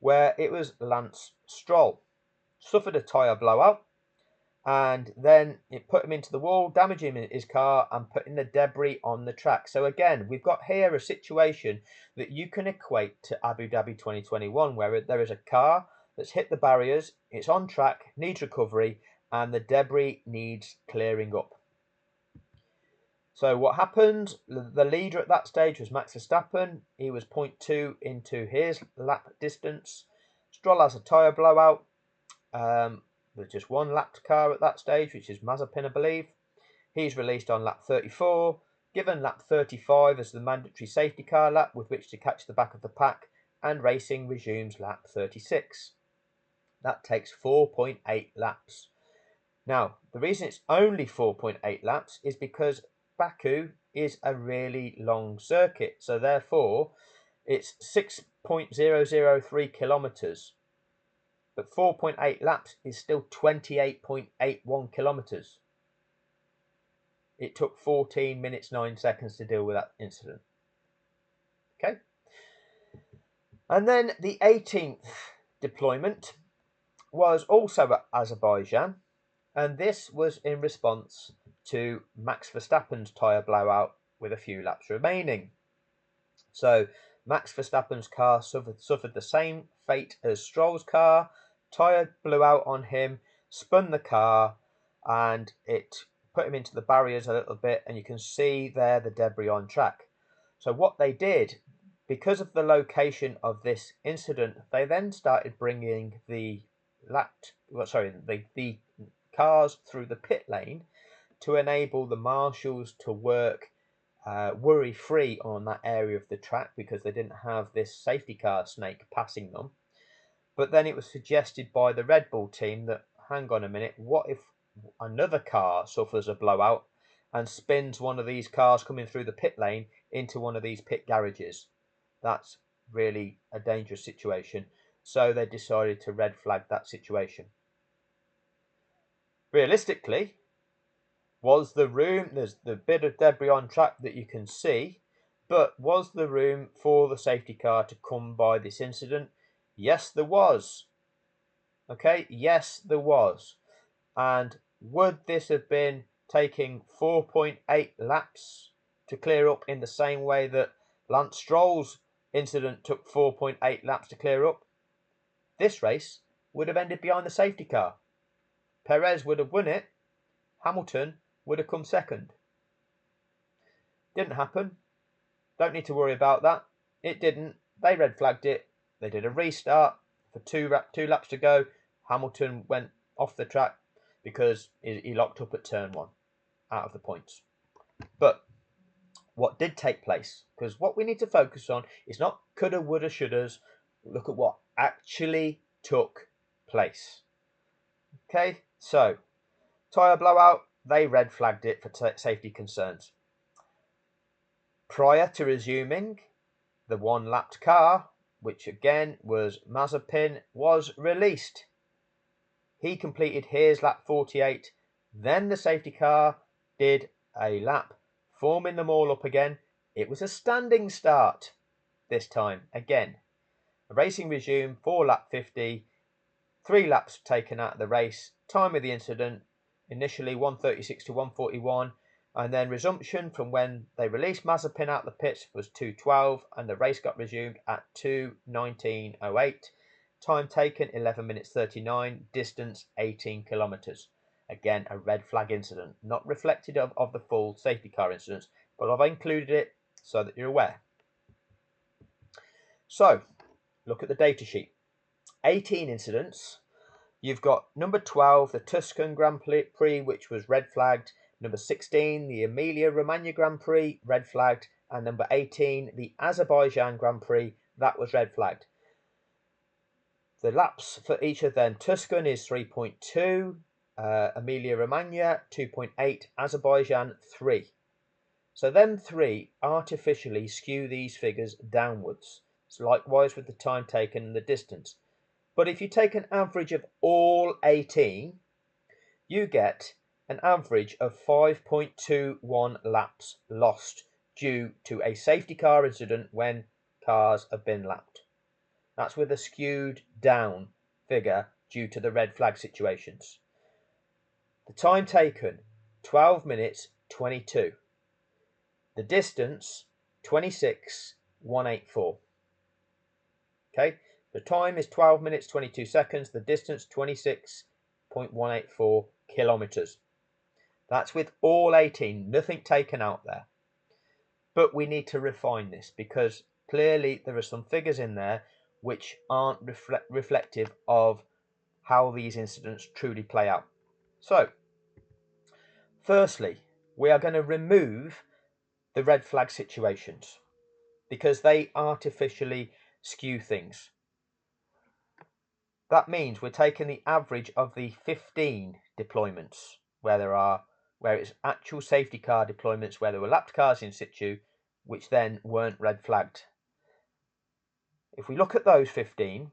where it was Lance Stroll. Suffered a tyre blowout, and then it put him into the wall, damaging his car and putting the debris on the track. So again, we've got here a situation that you can equate to Abu Dhabi 2021, where there is a car that's hit the barriers, it's on track, needs recovery, and the debris needs clearing up. So what happened? The leader at that stage was Max Verstappen. He was 0.2 into his lap distance. Stroll has a tyre blowout. There's just one lapped car at that stage, which is Mazepin, I believe. He's released on lap 34, given lap 35 as the mandatory safety car lap with which to catch the back of the pack, and racing resumes lap 36. That takes 4.8 laps. Now, the reason it's only 4.8 laps is because Baku is a really long circuit, so therefore it's 6.003 kilometres. But 4.8 laps is still 28.81 kilometres. It took 14 minutes 9 seconds to deal with that incident. Okay. And then the 18th deployment was also at Azerbaijan, and this was in response to Max Verstappen's tyre blowout with a few laps remaining. So Max Verstappen's car suffered the same fate as Stroll's car. Tyre blew out on him, spun the car, and it put him into the barriers a little bit, and you can see there the debris on track. So what they did, because of the location of this incident, they then started bringing the cars through the pit lane to enable the marshals to work worry-free on that area of the track, because they didn't have this safety car snake passing them. But then it was suggested by the Red Bull team that, hang on a minute, what if another car suffers a blowout and spins one of these cars coming through the pit lane into one of these pit garages? That's really a dangerous situation. So they decided to red flag that situation. Realistically, was the room, there's the bit of debris on track that you can see, but was the room for the safety car to come by this incident? Yes, there was. Okay, yes, there was. And would this have been taking 4.8 laps to clear up in the same way that Lance Stroll's incident took 4.8 laps to clear up? This race would have ended behind the safety car. Perez would have won it. Hamilton would have come second. Didn't happen. Don't need to worry about that. It didn't. They red flagged it. They did a restart for two laps to go. Hamilton went off the track because he locked up at turn 1 out of the points. But what did take place, because what we need to focus on is not coulda, woulda, shouldas. Look at what actually took place. Okay, so tyre blowout, they red flagged it for safety concerns. Prior to resuming, the one lapped car, which again was Mazepin, was released. He completed his lap 48. Then the safety car did a lap, forming them all up again. It was a standing start this time again. The racing resumed for lap 50. 3 laps taken out of the race. Time of the incident, initially 1:36 to 1:41. And then resumption from when they released Mazepin out the pits was 2:12, and the race got resumed at 2:19:08. Time taken 11 minutes 39, distance 18 kilometres. Again, a red flag incident, not reflected of the full safety car incidents, but I've included it so that you're aware. So, look at the data sheet. 18 incidents. You've got number 12, the Tuscan Grand Prix, which was red flagged. Number 16, the Emilia-Romagna Grand Prix, red flagged. And number 18, the Azerbaijan Grand Prix, that was red flagged. The laps for each of them, Tuscan is 3.2, Emilia-Romagna 2.8, Azerbaijan 3. So them three artificially skew these figures downwards. It's likewise with the time taken and the distance. But if you take an average of all 18, you get an average of 5.21 laps lost due to a safety car incident when cars have been lapped. That's with a skewed down figure due to the red flag situations. The time taken, 12 minutes 22. The distance, 26,184. Okay, the time is 12 minutes 22 seconds. The distance, 26.184 kilometres. That's with all 18, nothing taken out there. But we need to refine this because clearly there are some figures in there which aren't reflective of how these incidents truly play out. So, firstly, we are going to remove the red flag situations because they artificially skew things. That means we're taking the average of the 15 deployments where it's actual safety car deployments where there were lapped cars in situ, which then weren't red flagged. If we look at those 15,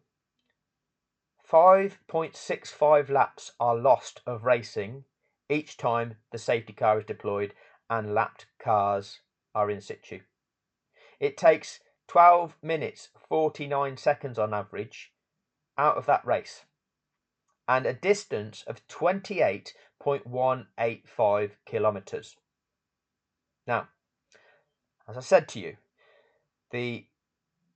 5.65 laps are lost of racing each time the safety car is deployed and lapped cars are in situ. It takes 12 minutes 49 seconds on average out of that race and a distance of 28.185 kilometres. Now, as I said to you, the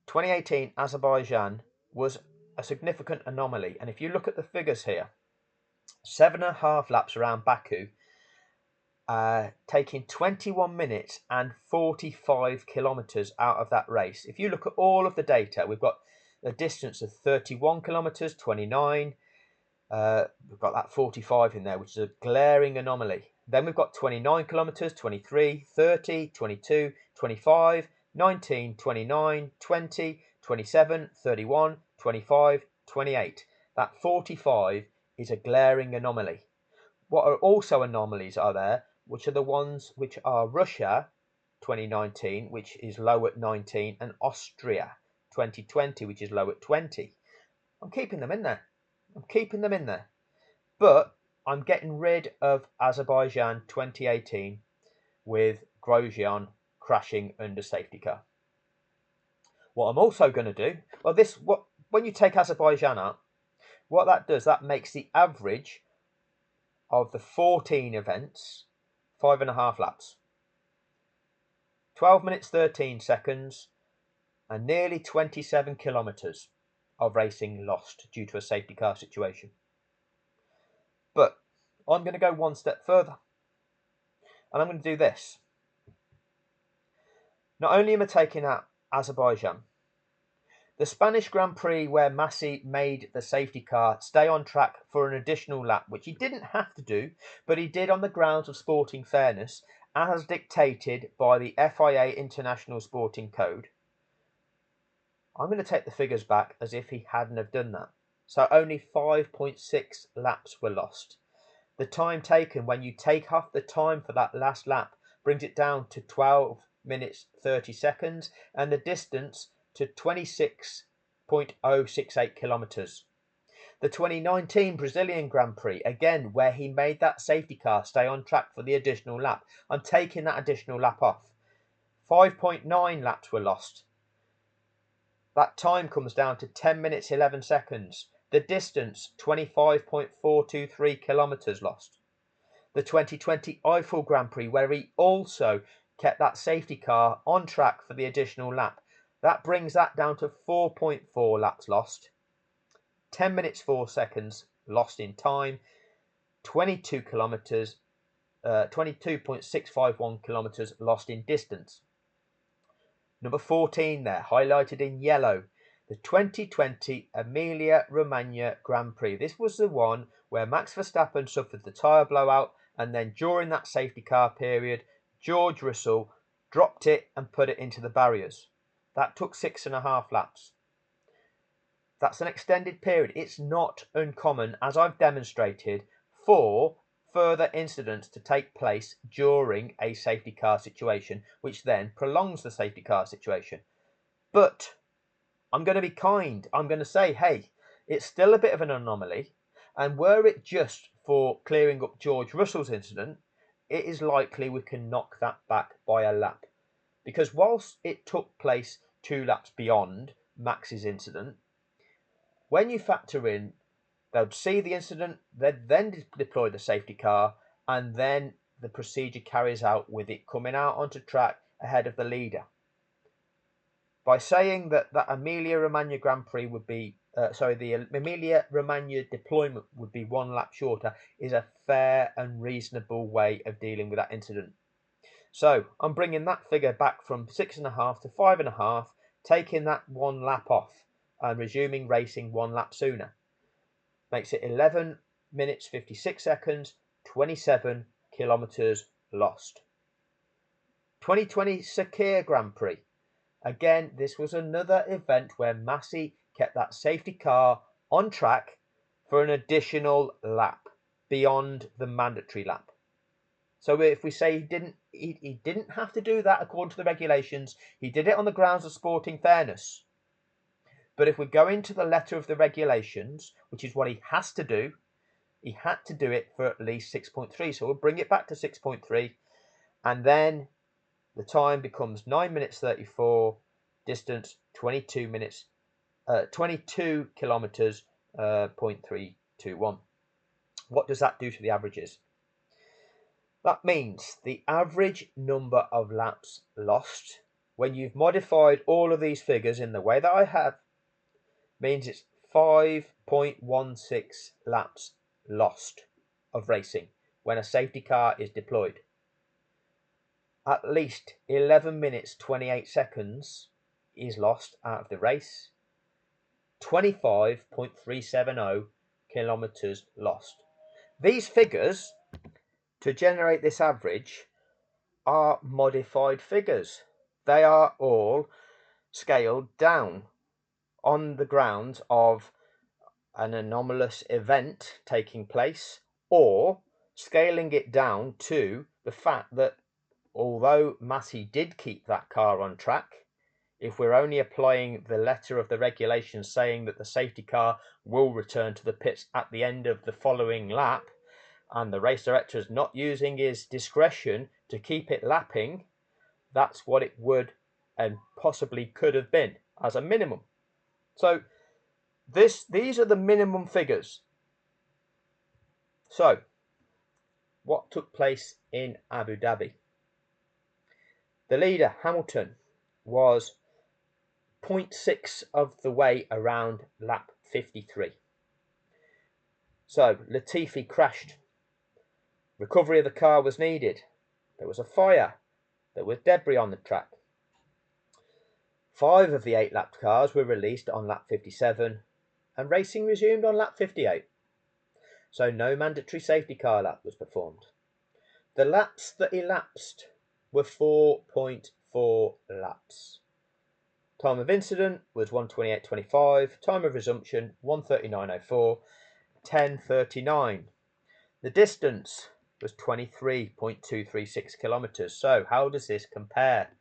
2018 Azerbaijan was a significant anomaly, and if you look at the figures here, 7.5 laps around Baku, taking 21 minutes and 45 kilometres out of that race. If you look at all of the data, we've got a distance of 31 kilometres, 29. We've got that 45 in there, which is a glaring anomaly. Then we've got 29 kilometres, 23, 30, 22, 25, 19, 29, 20, 27, 31, 25, 28. That 45 is a glaring anomaly. What are also anomalies are there, which are the ones which are Russia 2019, which is low at 19, and Austria 2020, which is low at 20. I'm keeping them in there. But I'm getting rid of Azerbaijan 2018 with Grosjean crashing under safety car. What I'm also going to do, when you take Azerbaijan out, what that does, that makes the average of the 14 events 5.5 laps. 12 minutes 13 seconds and nearly 27 kilometres of racing lost due to a safety car situation. But I'm going to go one step further, and I'm going to do this. Not only am I taking out Azerbaijan, the Spanish Grand Prix where Masi made the safety car stay on track for an additional lap, which he didn't have to do, but he did on the grounds of sporting fairness, as dictated by the FIA International Sporting Code. I'm going to take the figures back as if he hadn't have done that. So only 5.6 laps were lost. The time taken when you take off the time for that last lap brings it down to 12 minutes 30 seconds and the distance to 26.068 kilometres. The 2019 Brazilian Grand Prix, again, where he made that safety car stay on track for the additional lap. I'm taking that additional lap off. 5.9 laps were lost. That time comes down to 10 minutes 11 seconds. The distance, 25.423 kilometres lost. the 2020 Eiffel Grand Prix, where he also kept that safety car on track for the additional lap. That brings that down to 4.4 laps lost, 10 minutes 4 seconds lost in time, 22 kilometres, 22.651 kilometres lost in distance. Number 14 there, highlighted in yellow, the 2020 Emilia-Romagna Grand Prix. This was the one where Max Verstappen suffered the tyre blowout, and then during that safety car period, George Russell dropped it and put it into the barriers. That took 6.5 laps. That's an extended period. It's not uncommon, as I've demonstrated, for further incidents to take place during a safety car situation, which then prolongs the safety car situation. But I'm going to be kind. I'm going to say, hey, it's still a bit of an anomaly. And were it just for clearing up George Russell's incident, it is likely we can knock that back by a lap. Because whilst it took place 2 laps beyond Max's incident, when you factor in they'd see the incident, they'd then deploy the safety car, and then the procedure carries out with it coming out onto track ahead of the leader. By saying that that Emilia-Romagna Grand Prix would be, the Emilia-Romagna deployment would be 1 lap shorter is a fair and reasonable way of dealing with that incident. So I'm bringing that figure back from 6.5 to 5.5, taking that 1 lap off and resuming racing 1 lap sooner. Makes it 11 minutes 56 seconds, 27 kilometres lost. 2020 Sakhir Grand Prix. Again, this was another event where Massey kept that safety car on track for an additional lap beyond the mandatory lap. So if we say he didn't have to do that according to the regulations, he did it on the grounds of sporting fairness. But if we go into the letter of the regulations, which is what he has to do, he had to do it for at least 6.3. So we'll bring it back to 6.3. And then the time becomes 9 minutes 34, distance 22 minutes, 22 kilometres, 0.321. What does that do to the averages? That means the average number of laps lost, when you've modified all of these figures in the way that I have, means it's 5.16 laps lost of racing when a safety car is deployed. At least 11 minutes 28 seconds is lost out of the race. 25.370 kilometres lost. These figures, to generate this average, are modified figures. They are all scaled down on the grounds of an anomalous event taking place, or scaling it down to the fact that although Massey did keep that car on track, if we're only applying the letter of the regulations saying that the safety car will return to the pits at the end of the following lap, and the race director is not using his discretion to keep it lapping, that's what it would and possibly could have been as a minimum. So these are the minimum figures. So what took place in Abu Dhabi? The leader, Hamilton, was 0.6 of the way around lap 53. So Latifi crashed. Recovery of the car was needed. There was a fire. There was debris on the track. 5 of the 8 lapped cars were released on lap 57, and racing resumed on lap 58. So no mandatory safety car lap was performed. The laps that elapsed were 4.4 laps. Time of incident was 1:28:25. Time of resumption 1:39:04. 10:39. The distance was 23.236 kilometres. So how does this compare?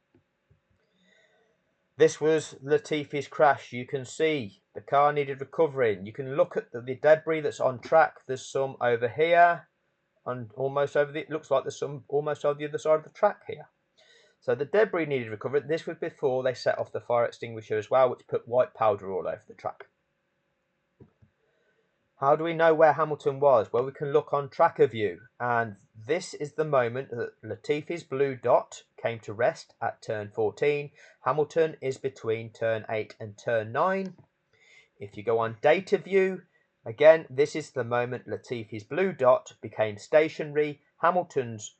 This was Latifi's crash. You can see the car needed recovering. You can look at the debris that's on track. There's some over here and almost over the, it looks like there's some almost over the other side of the track here. So the debris needed recovery. This was before they set off the fire extinguisher as well, which put white powder all over the track. How do we know where Hamilton was? Well, we can look on tracker view, and this is the moment that Latifi's blue dot came to rest at turn 14. Hamilton is between turn 8 and turn 9. If you go on data view, again, this is the moment Latifi's blue dot became stationary. Hamilton's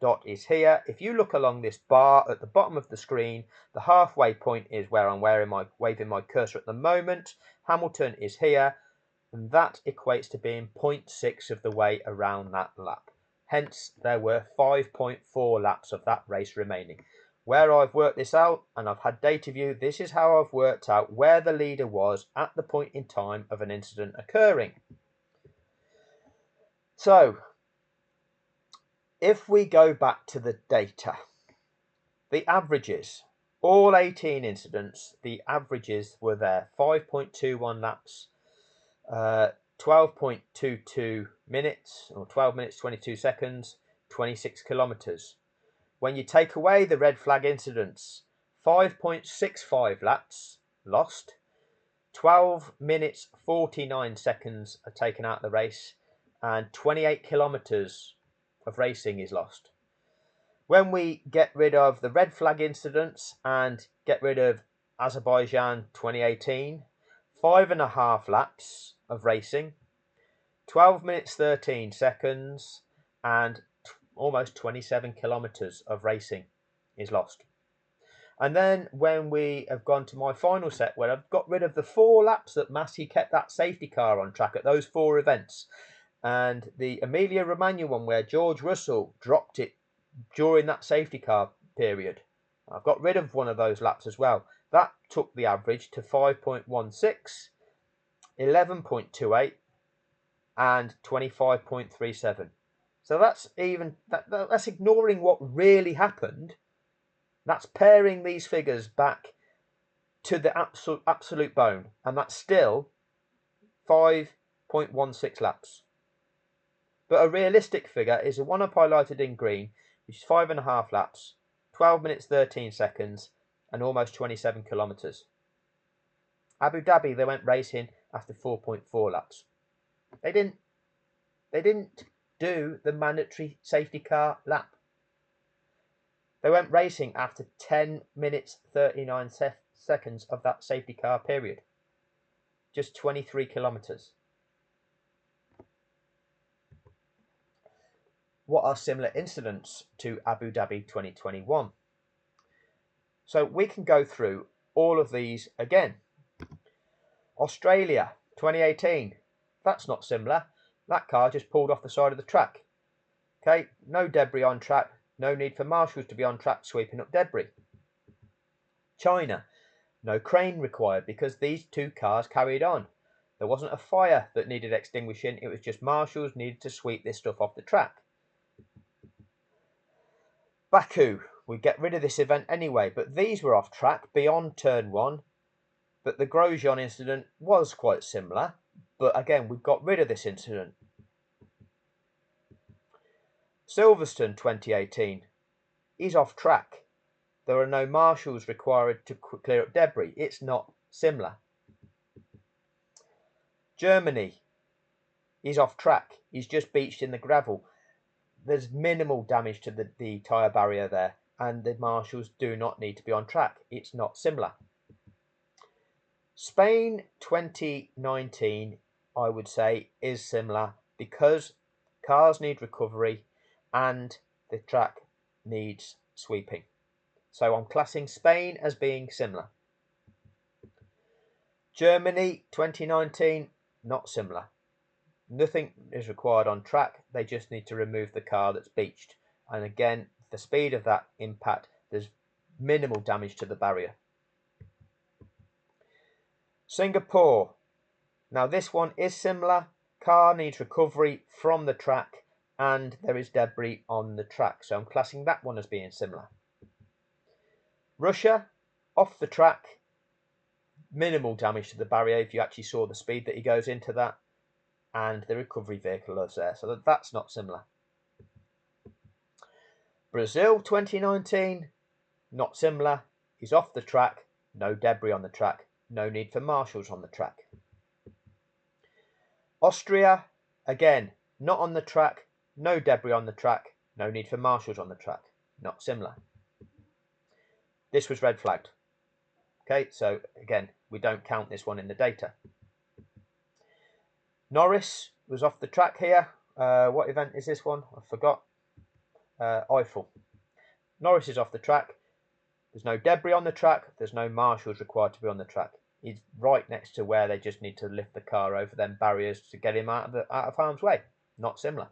dot is here. If you look along this bar at the bottom of the screen, the halfway point is where I'm waving my cursor at the moment. Hamilton is here, and that equates to being 0.6 of the way around that lap. Hence, there were 5.4 laps of that race remaining. Where I've worked this out, and I've had data view, this is how I've worked out where the leader was at the point in time of an incident occurring. So, if we go back to the data, the averages, all 18 incidents, the averages were there, 5.21 laps, 12.22 minutes, or 12 minutes 22 seconds, 26 kilometres. When you take away the red flag incidents, 5.65 laps lost, 12 minutes 49 seconds are taken out of the race, and 28 kilometres of racing is lost. When we get rid of the red flag incidents and get rid of Azerbaijan 2018, 5.5 laps of racing, 12 minutes 13 seconds, and almost 27 kilometres of racing is lost. And then when we have gone to my final set, where I've got rid of the 4 laps that Massey kept that safety car on track at those 4 events, and the Emilia-Romagna one where George Russell dropped it during that safety car period, I've got rid of one of those laps as well. That took the average to 5.16, 11.28 and 25.37. So that's that's ignoring what really happened. That's paring these figures back to the absolute bone, and that's still 5.16 laps. But a realistic figure is the one I've highlighted in green, which is 5.5 laps, 12 minutes 13 seconds, and almost 27 kilometres. Abu Dhabi, they went racing after 4.4 laps. They didn't do the mandatory safety car lap. They went racing after 10 minutes 39 seconds of that safety car period. Just 23 kilometres. What are similar incidents to Abu Dhabi 2021? So we can go through all of these again. Australia 2018. That's not similar. That car just pulled off the side of the track. Okay, no debris on track. No need for marshals to be on track sweeping up debris. China, no crane required because these 2 cars carried on. There wasn't a fire that needed extinguishing. It was just marshals needed to sweep this stuff off the track. Baku, we get rid of this event anyway, but these were off track beyond turn 1. But the Grosjean incident was quite similar. But again, we got rid of this incident. Silverstone 2018 is off track. There are no marshals required to clear up debris. It's not similar. Germany is off track. He's just beached in the gravel. There's minimal damage to the tyre barrier there, and the marshals do not need to be on track. It's not similar. Spain 2019, I would say, is similar because cars need recovery and the track needs sweeping. So I'm classing Spain as being similar. Germany 2019, not similar. Nothing is required on track. They just need to remove the car that's beached. And again, the speed of that impact, there's minimal damage to the barrier. Singapore. Now this one is similar. Car needs recovery from the track and there is debris on the track. So I'm classing that one as being similar. Russia, off the track, minimal damage to the barrier if you actually saw the speed that he goes into that, and the recovery vehicle is there, so that's not similar. Brazil 2019, not similar. He's off the track, no debris on the track, no need for marshals on the track. Austria, again, not on the track, no debris on the track, no need for marshals on the track. Not similar. This was red flagged. Okay, so again, we don't count this one in the data. Norris was off the track here. What event is this one? I forgot. Eiffel. Norris is off the track. There's no debris on the track. There's no marshals required to be on the track. He's right next to where they just need to lift the car over them barriers to get him out of harm's way. Not similar.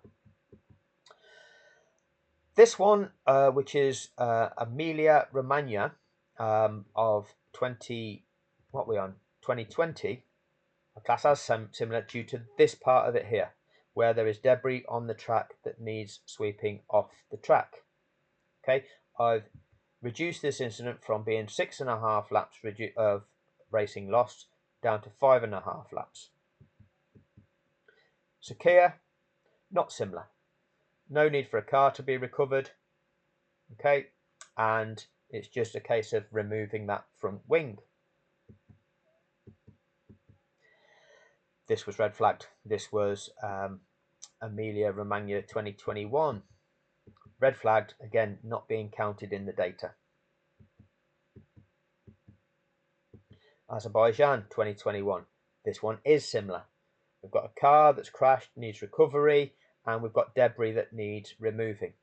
This one, which is Emilia Romagna of 2020, I class as similar due to this part of it here, where there is debris on the track that needs sweeping off the track. Okay, I've reduced this incident from being 6.5 laps of racing lost down to 5.5 laps. Sakia, not similar. No need for a car to be recovered. Okay, and it's just a case of removing that front wing. This was red flagged. This was Emilia Romagna 2021. Red flagged, again, not being counted in the data. Azerbaijan 2021. This one is similar. We've got a car that's crashed, needs recovery, and we've got debris that needs removing.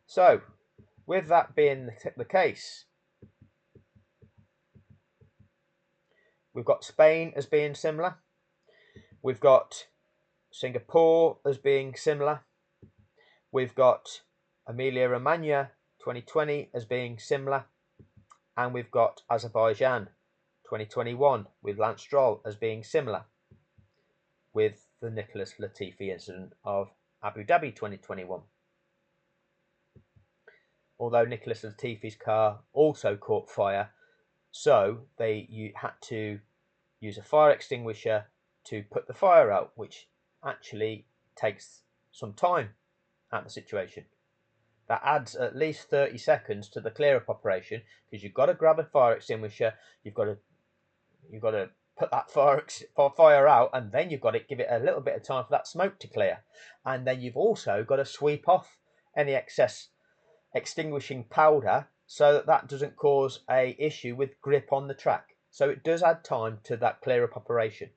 So, with that being the case, we've got Spain as being similar. We've got Singapore as being similar. We've got Emilia Romagna 2020 as being similar. And we've got Azerbaijan 2021 with Lance Stroll as being similar, with the Nicholas Latifi incident of Abu Dhabi 2021. Although Nicholas Latifi's car also caught fire, so you had to use a fire extinguisher to put the fire out, which actually takes some time at the situation. That adds at least 30 seconds to the clear-up operation, because you've got to grab a fire extinguisher, you've got to put that fire out, and then you've got to give it a little bit of time for that smoke to clear, and then you've also got to sweep off any excess extinguishing powder so that doesn't cause a issue with grip on the track. So it does add time to that clear-up operation.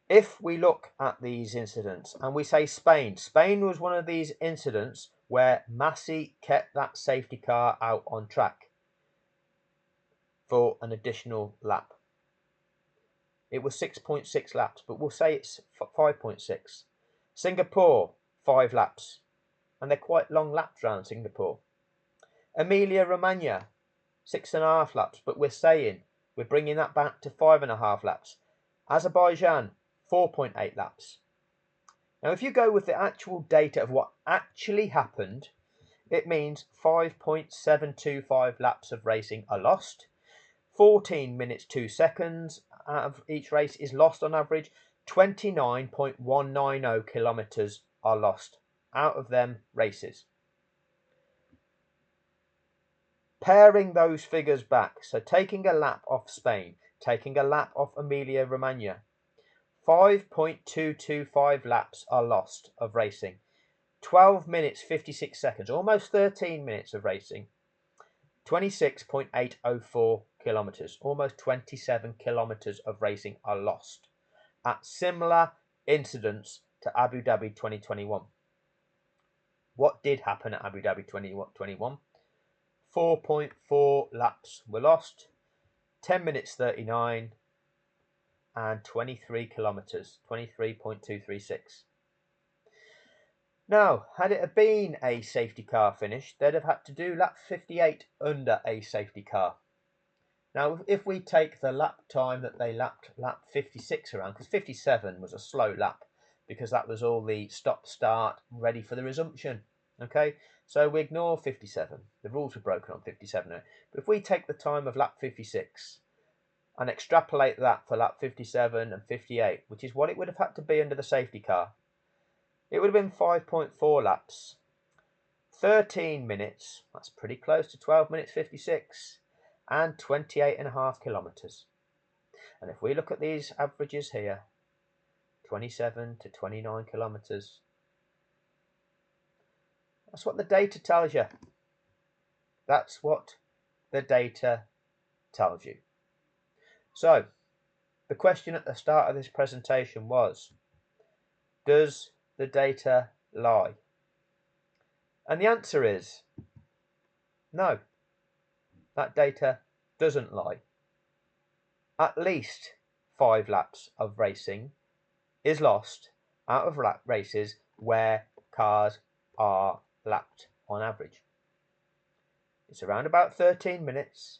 If we look at these incidents and we say Spain was one of these incidents where Massey kept that safety car out on track for an additional lap. It was 6.6 laps, but we'll say it's 5.6. Singapore, 5 laps. And they're quite long laps around Singapore. Emilia Romagna, 6.5 laps, but we're bringing that back to 5.5 laps. Azerbaijan, 4.8 laps. Now, if you go with the actual data of what actually happened, it means 5.725 laps of racing are lost. 14 minutes 2 seconds out of each race is lost on average. 29.190 kilometres are lost out of them races. Pairing those figures back, so taking a lap off Spain, taking a lap off Emilia Romagna, 5.225 laps are lost of racing. 12 minutes 56 seconds, almost 13 minutes of racing. 26.804 kilometres, almost 27 kilometres of racing are lost at similar incidents to Abu Dhabi 2021. What did happen at Abu Dhabi 2021? 4.4 laps were lost, 10 minutes 39, and 23 kilometres, 23.236. Now, had it been a safety car finish, they'd have had to do lap 58 under a safety car. Now, if we take the lap time that they lapped lap 56 around, because 57 was a slow lap, because that was all the stop-start ready for the resumption. Okay, so we ignore 57. The rules were broken on 57. But if we take the time of lap 56 and extrapolate that for lap 57 and 58, which is what it would have had to be under the safety car, it would have been 5.4 laps, 13 minutes, that's pretty close to 12 minutes 56, and 28.5 kilometres. And if we look at these averages here, 27 to 29 kilometres. That's what the data tells you. That's what the data tells you. So, the question at the start of this presentation was, does the data lie? And the answer is no, that data doesn't lie. At least 5 laps of racing is lost out of races where cars are lapped on average. It's around about 13 minutes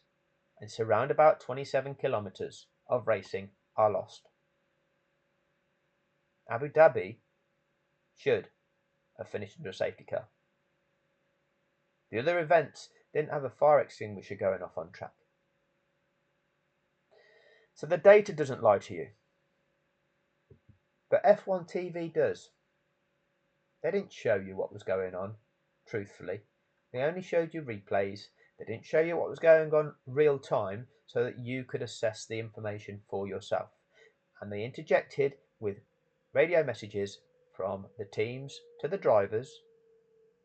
and it's around about 27 kilometres of racing are lost. Abu Dhabi should have finished under a safety car. The other events didn't have a fire extinguisher going off on track. So the data doesn't lie to you. But F1 TV does. They didn't show you what was going on, truthfully. They only showed you replays. They didn't show you what was going on real time so that you could assess the information for yourself. And they interjected with radio messages from the teams to the drivers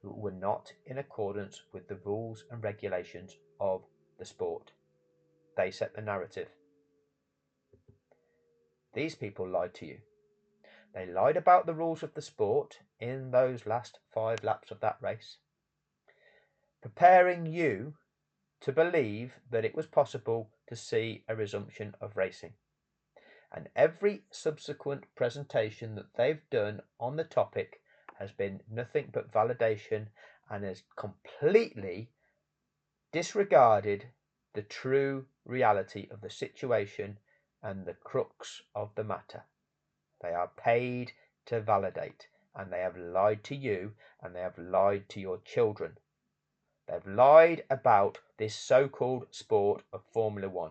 who were not in accordance with the rules and regulations of the sport. They set the narrative. These people lied to you. They lied about the rules of the sport in those last 5 laps of that race, preparing you to believe that it was possible to see a resumption of racing. And every subsequent presentation that they've done on the topic has been nothing but validation and has completely disregarded the true reality of the situation and the crux of the matter. They are paid to validate, and they have lied to you, and they have lied to your children. They've lied about this so-called sport of Formula One.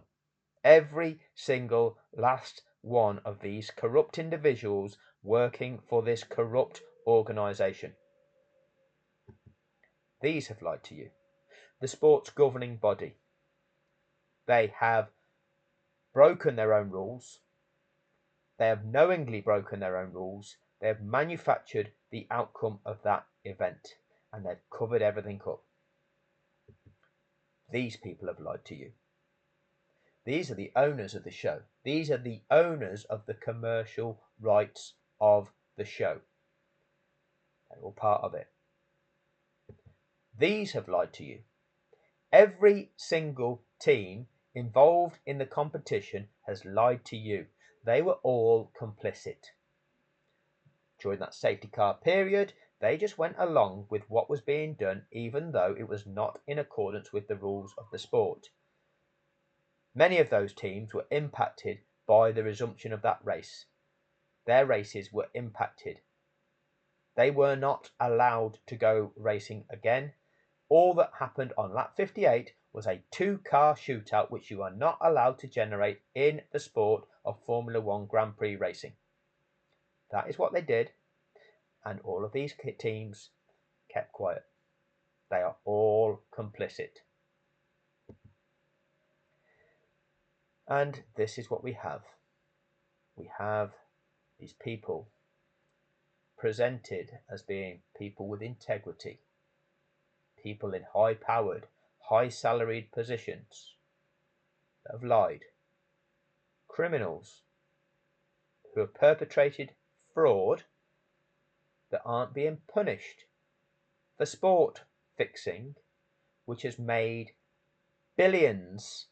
Every single last one of these corrupt individuals working for this corrupt organisation. These have lied to you. The sport's governing body. They have broken their own rules. They have knowingly broken their own rules. They have manufactured the outcome of that event, and they've covered everything up. These people have lied to you. These are the owners of the show. These are the owners of the commercial rights of the show. They're all part of it. These have lied to you. Every single team involved in the competition has lied to you. They were all complicit. During that safety car period, they just went along with what was being done, even though it was not in accordance with the rules of the sport. Many of those teams were impacted by the resumption of that race. Their races were impacted. They were not allowed to go racing again. All that happened on lap 58 was a 2-car shootout, which you are not allowed to generate in the sport of Formula One Grand Prix racing. That is what they did, and all of these teams kept quiet. They are all complicit. And this is what we have. We have these people presented as being people with integrity, people in high-powered, high-salaried positions that have lied, criminals who have perpetrated fraud that aren't being punished for sport fixing, which has made billions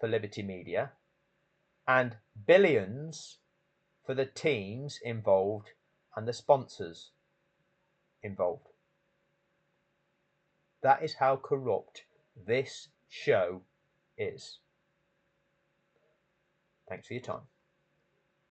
for Liberty Media and billions for the teams involved and the sponsors involved. That is how corrupt this show is. Thanks for your time.